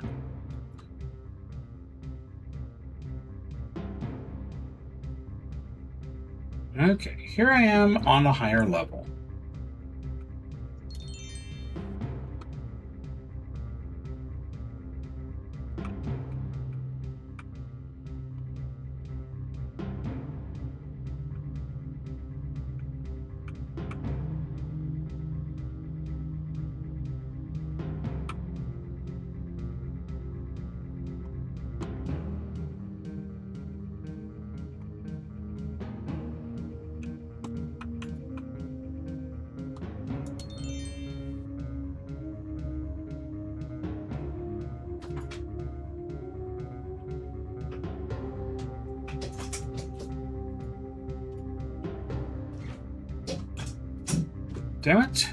Okay, here I am on a higher level. Damn it.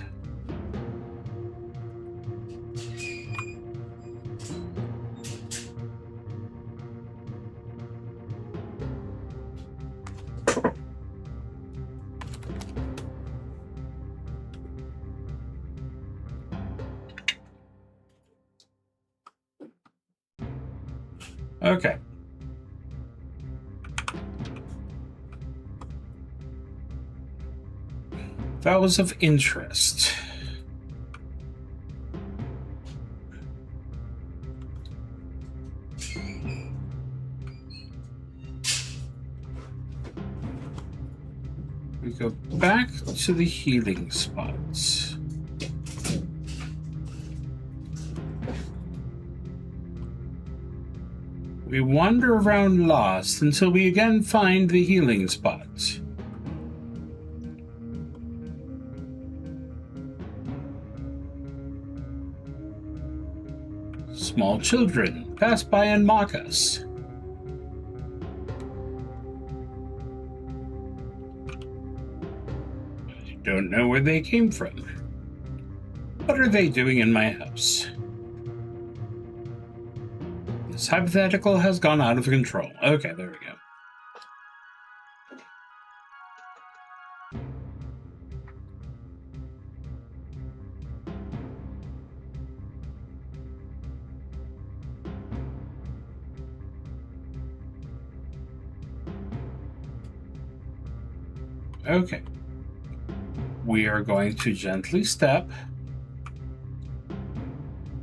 Okay. That was of interest. We go back to the healing spots. We wander around lost until we again find the healing spots. Small children pass by and mock us. I don't know where they came from. What are they doing in my house? This hypothetical has gone out of control. Okay, there we go. Okay. We are going to gently step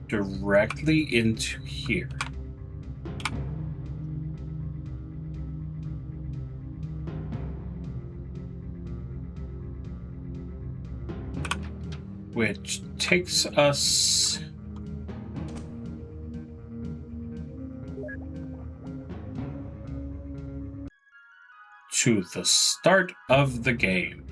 directly into here. Which takes us to the start of the game.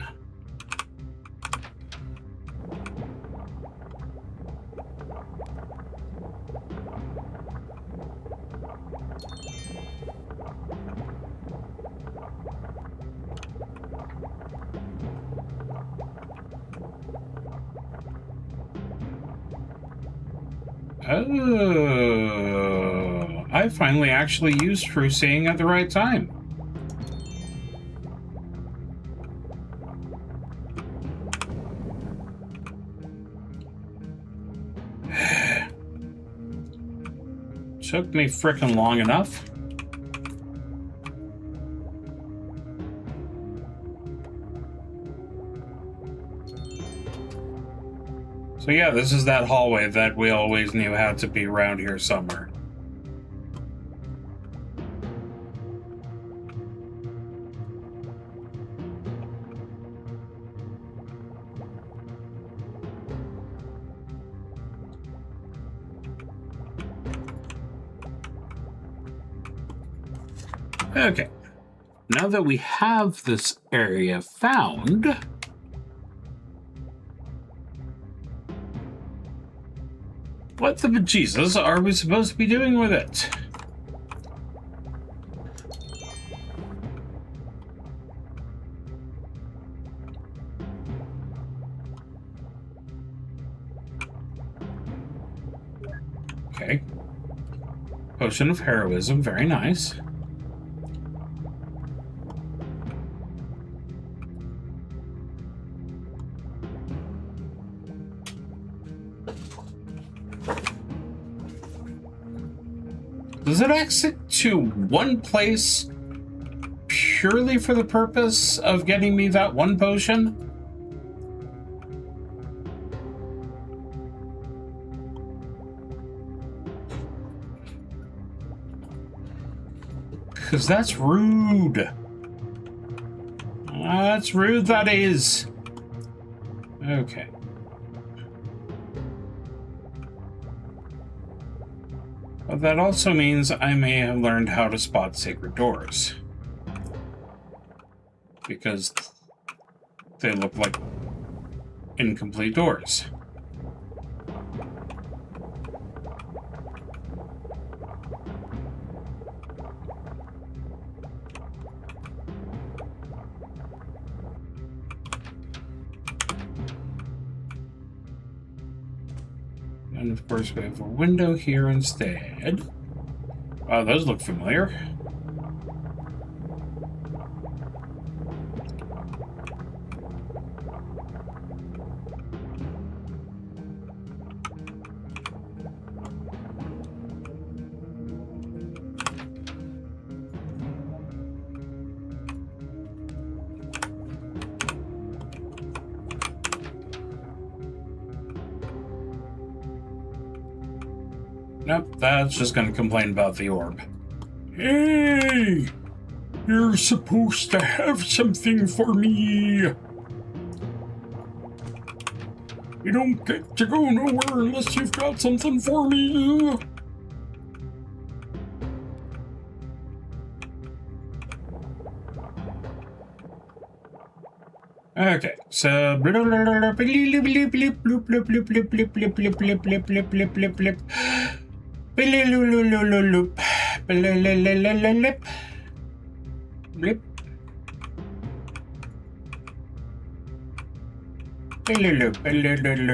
Oh, I finally actually used true seeing at the right time. Took me frickin' long enough. So yeah, this is that hallway that we always knew had to be around here somewhere. Okay, now that we have this area found, what the bejesus are we supposed to be doing with it? Okay. Potion of heroism, very nice. Does it exit to one place purely for the purpose of getting me that one potion? Because that's rude. That's rude, that is. Okay. But that also means I may have learned how to spot sacred doors. Because they look like incomplete doors. And of course we have a window here instead. Oh, those look familiar. Nope, that's just going to complain about the orb. Hey! You're supposed to have something for me! You don't get to go nowhere unless you've got something for me! Okay, so blip.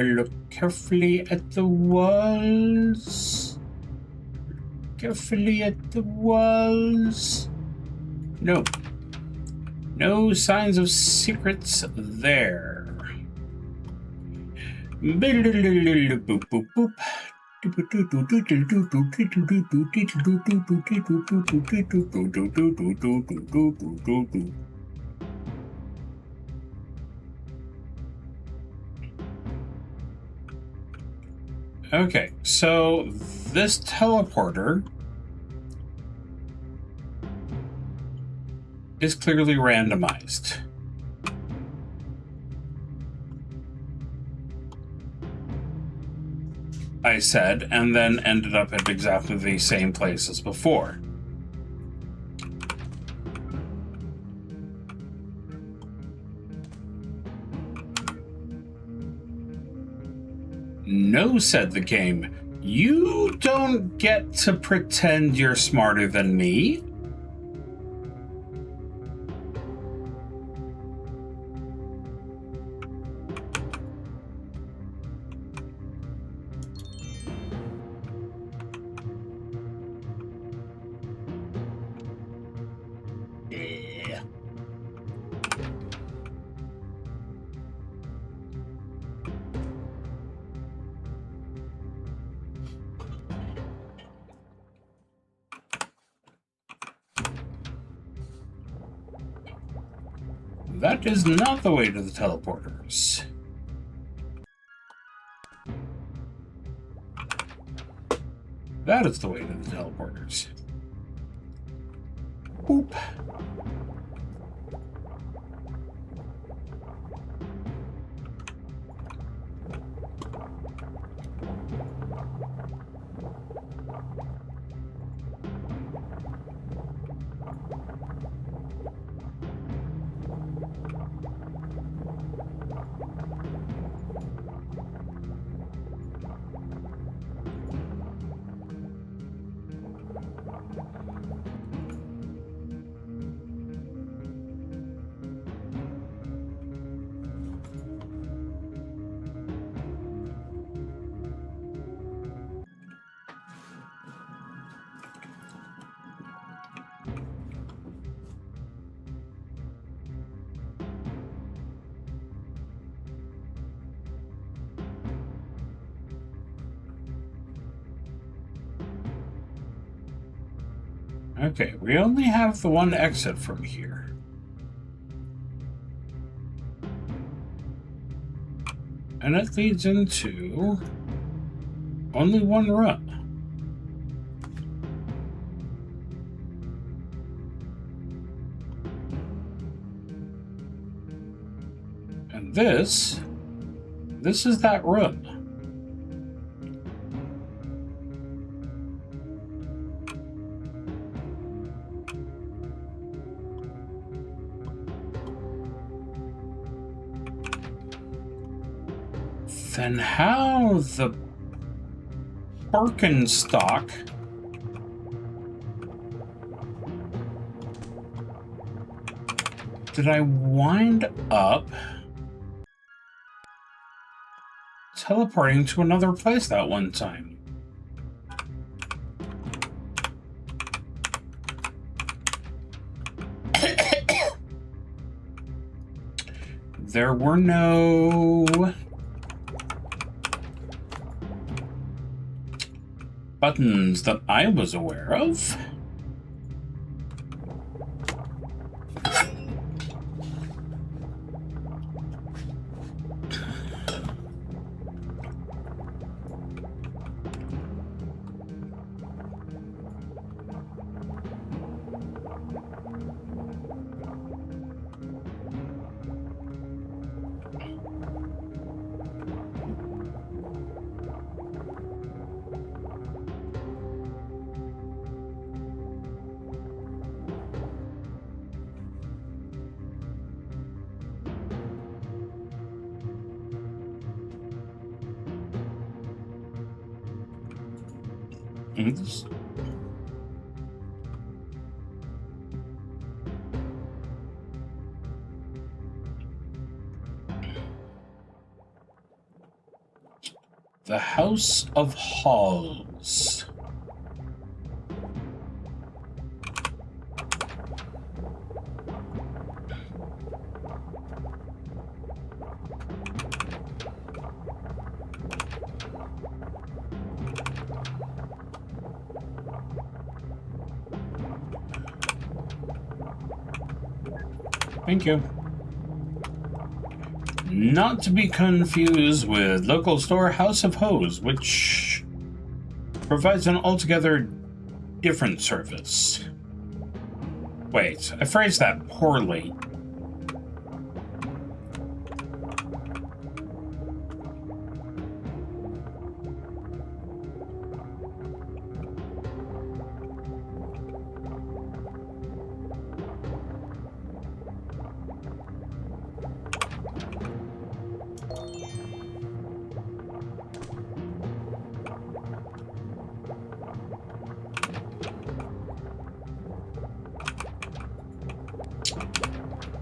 Look carefully at the walls. Carefully at the walls. No. No signs of secrets there. Boop, boop, boop. Okay, so this teleporter is clearly randomized. I said, and then ended up at exactly the same place as before. No, said the game. You don't get to pretend you're smarter than me. That is not the way to the teleporters. That is the way to the teleporters. Boop. Okay, we only have the one exit from here. And it leads into only one run. And this is that run. Then how the Birkenstock did I wind up teleporting to another place that one time. There were no buttons that I was aware of. Oops. The House of Halls. Thank you. Not to be confused with local store House of Hose, which provides an altogether different service. Wait, I phrased that poorly.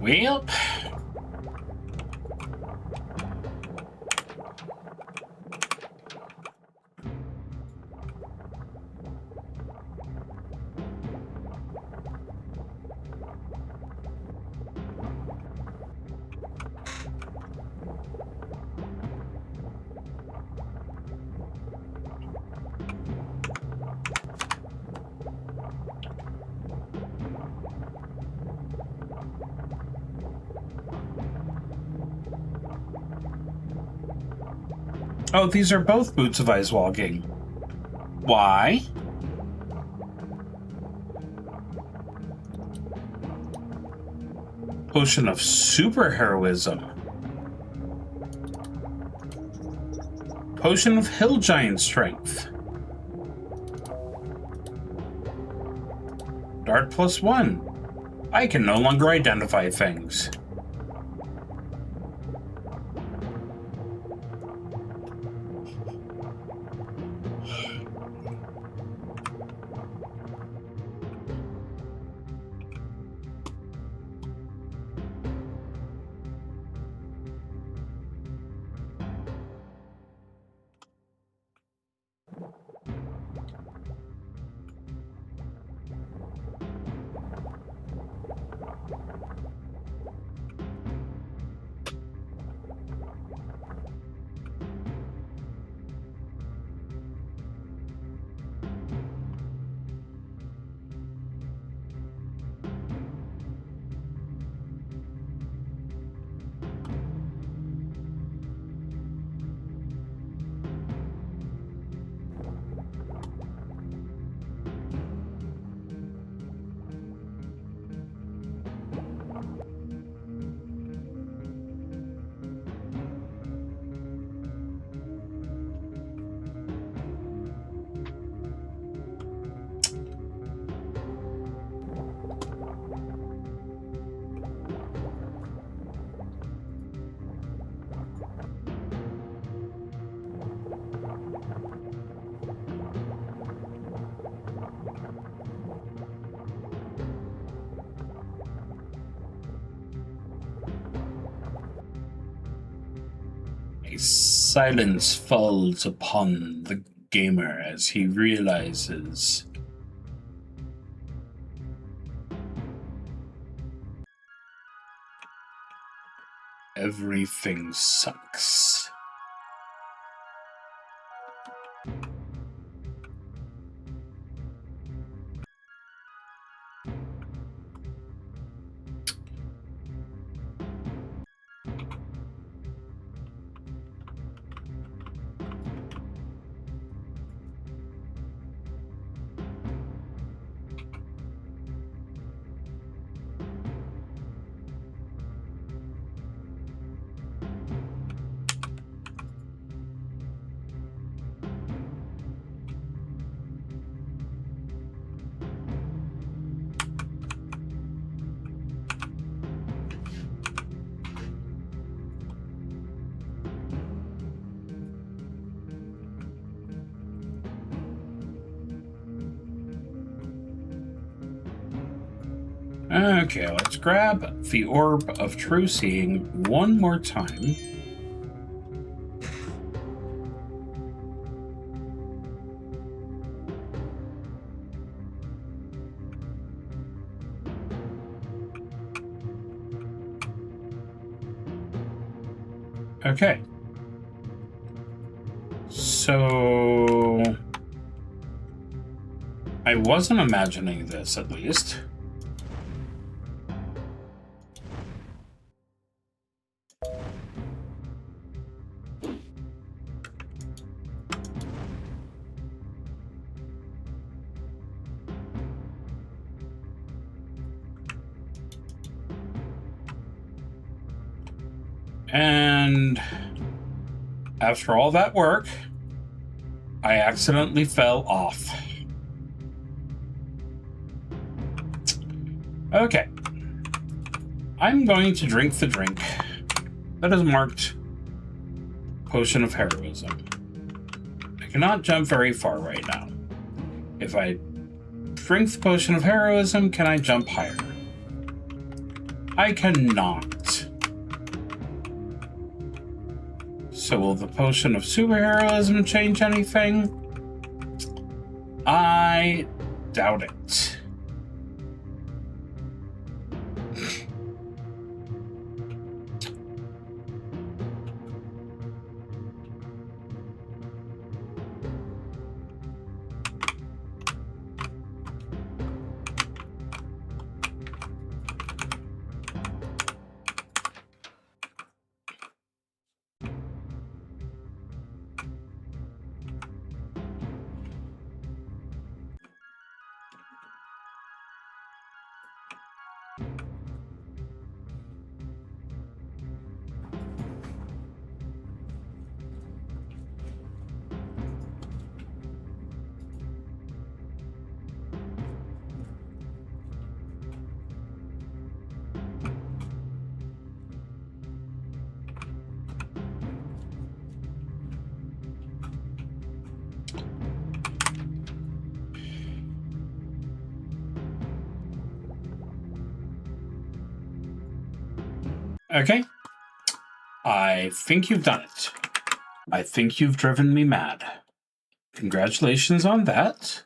Well, oh, these are both boots of ice walking. Why? Potion of superheroism. Potion of hill giant strength. Dart +1. I can no longer identify things. Silence falls upon the gamer as he realizes everything sucks. Okay, let's grab the Orb of True Seeing one more time. Okay. So I wasn't imagining this, at least. And after all that work, I accidentally fell off. Okay. I'm going to drink the drink that is marked Potion of Heroism. I cannot jump very far right now. If I drink the Potion of Heroism, can I jump higher? I cannot. So will the Potion of Superheroism change anything? I doubt it. Okay. I think you've done it. I think you've driven me mad. Congratulations on that.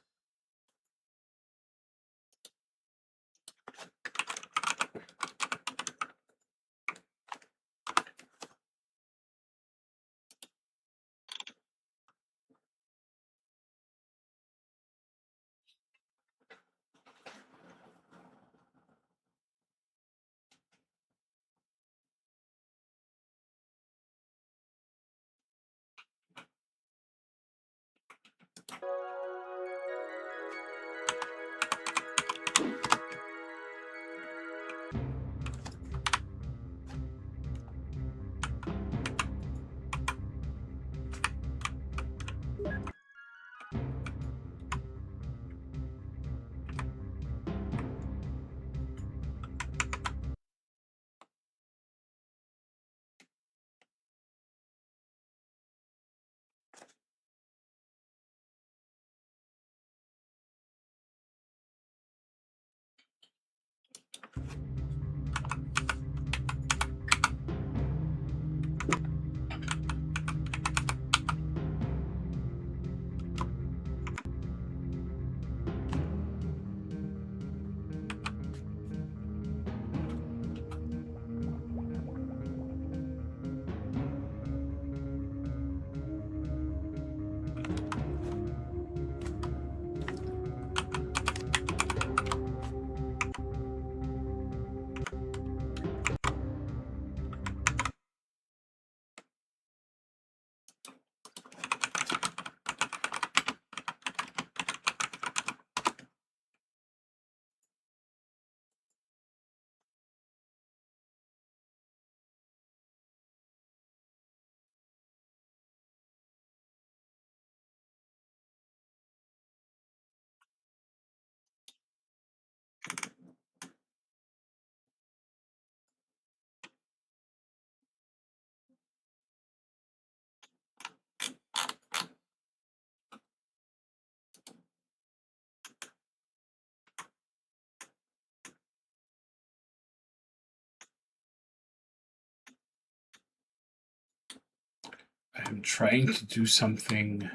I'm trying to do something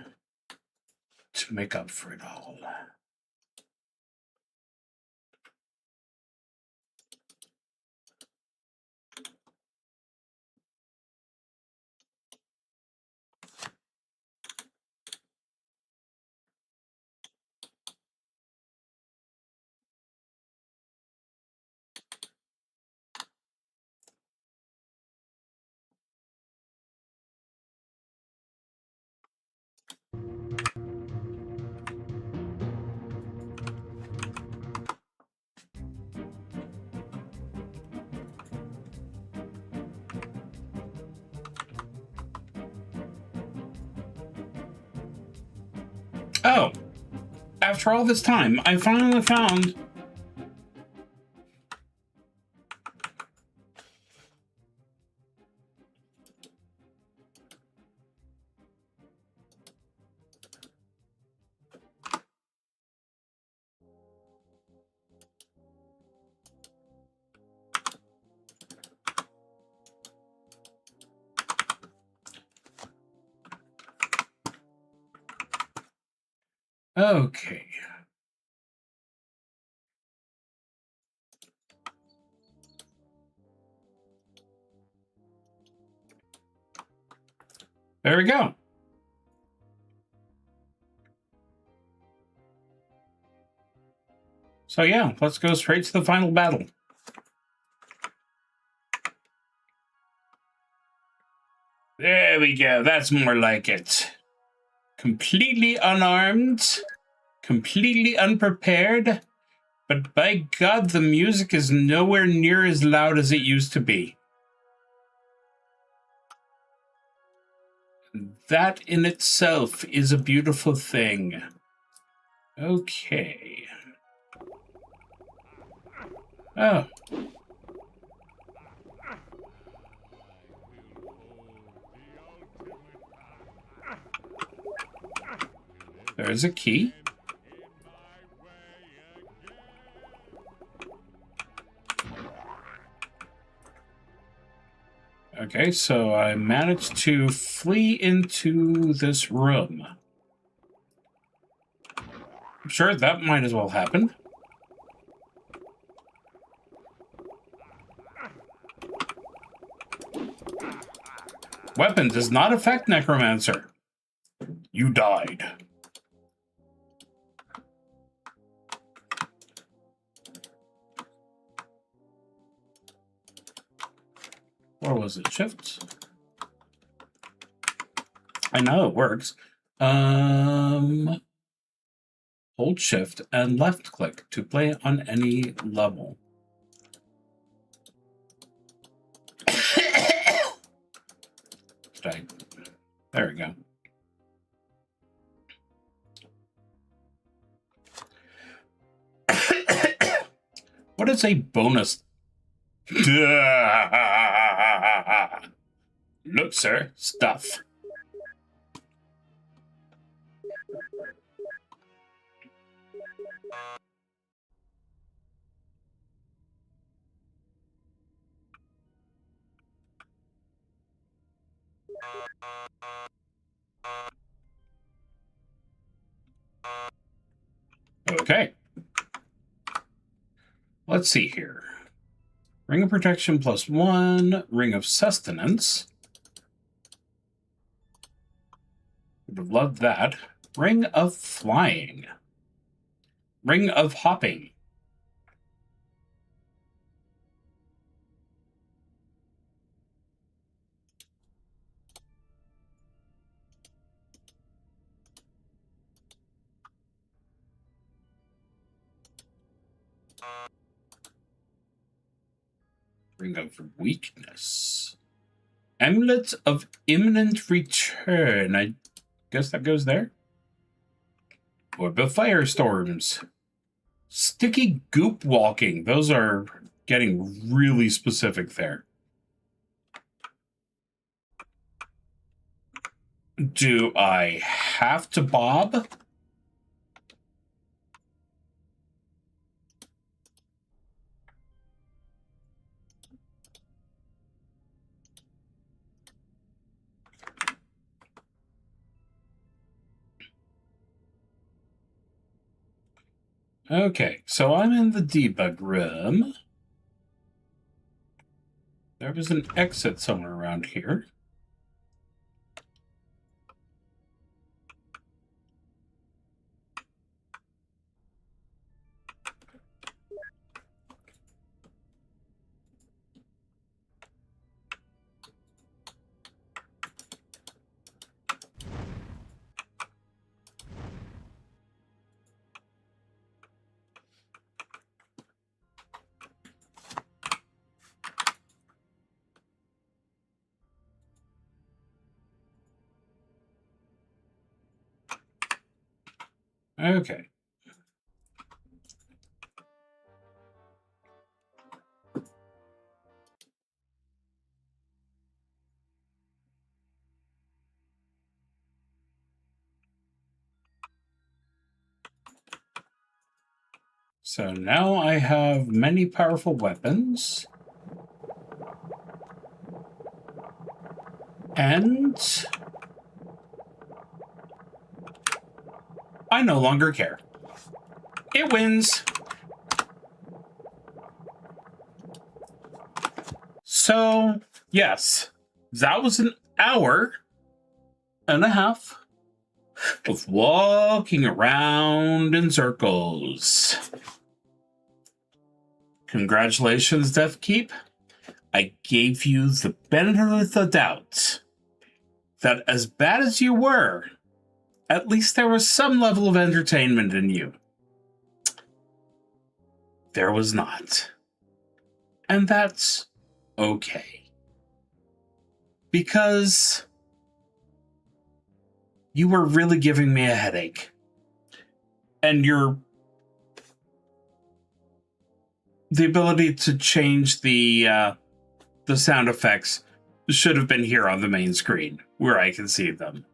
to make up for it all. Oh, after all this time, I finally found... Okay. There we go. So yeah, let's go straight to the final battle. There we go. That's more like it. Completely unarmed, completely unprepared, but by God, the music is nowhere near as loud as it used to be. That in itself is a beautiful thing. Okay. Oh. There's a key. Okay, so I managed to flee into this room. I'm sure that might as well happen. Weapon does not affect Necromancer. You died. Or was it shift? I know it works. Hold shift and left click to play on any level. There we go. What is a bonus? Look, sir, stuff. Okay. Let's see here. Ring of Protection +1, Ring of Sustenance. Would have loved that. Ring of Flying. Ring of Hopping. Ring of Weakness. Amulet of Imminent Return. I guess that goes there. Orb of Firestorms. Sticky Goop Walking. Those are getting really specific there. Do I have to bob? Okay, so I'm in the debug room. There was an exit somewhere around here. Okay. So now I have many powerful weapons. And I no longer care. It wins. So, yes, that was an hour and a half of walking around in circles. Congratulations, Deathkeep. I gave you the benefit of the doubt that as bad as you were, at least there was some level of entertainment in you. There was not. And that's okay. Because you were really giving me a headache. And the ability to change the sound effects should have been here on the main screen, where I can see them.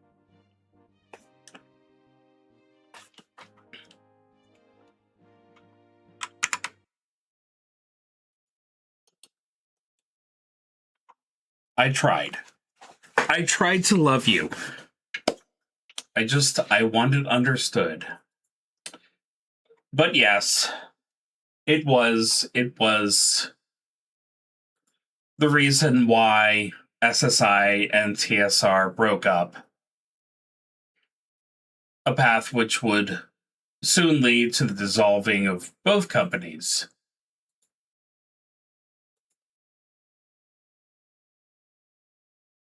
I tried. I tried to love you. I want it understood. But yes, it was the reason why SSI and TSR broke up. A path which would soon lead to the dissolving of both companies.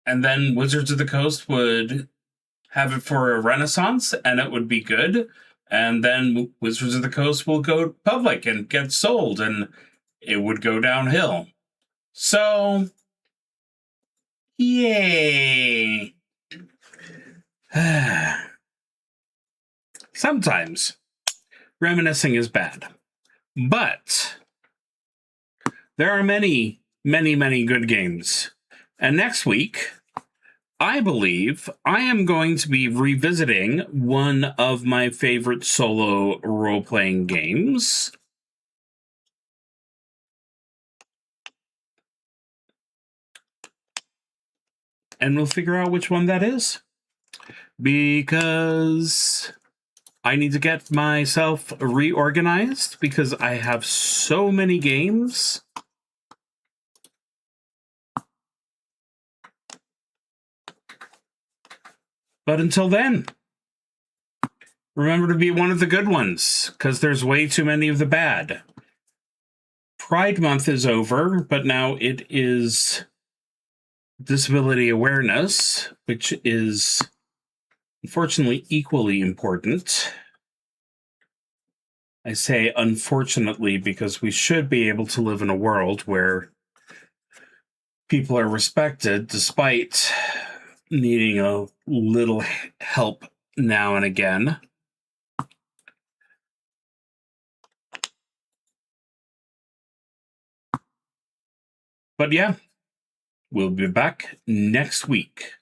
And then Wizards of the Coast would have it for a renaissance, and it would be good. And then Wizards of the Coast will go public and get sold, and it would go downhill. So, yay. Sometimes reminiscing is bad. But there are many, many, many good games. And next week, I believe I am going to be revisiting one of my favorite solo role-playing games. And we'll figure out which one that is. Because I need to get myself reorganized because I have so many games. But until then, remember to be one of the good ones, because there's way too many of the bad. Pride Month is over, but now it is Disability Awareness, which is unfortunately equally important. I say unfortunately because we should be able to live in a world where people are respected despite needing a little help now and again. But yeah, we'll be back next week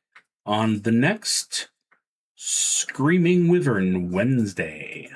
on the next ScreamingWyvern Wednesday.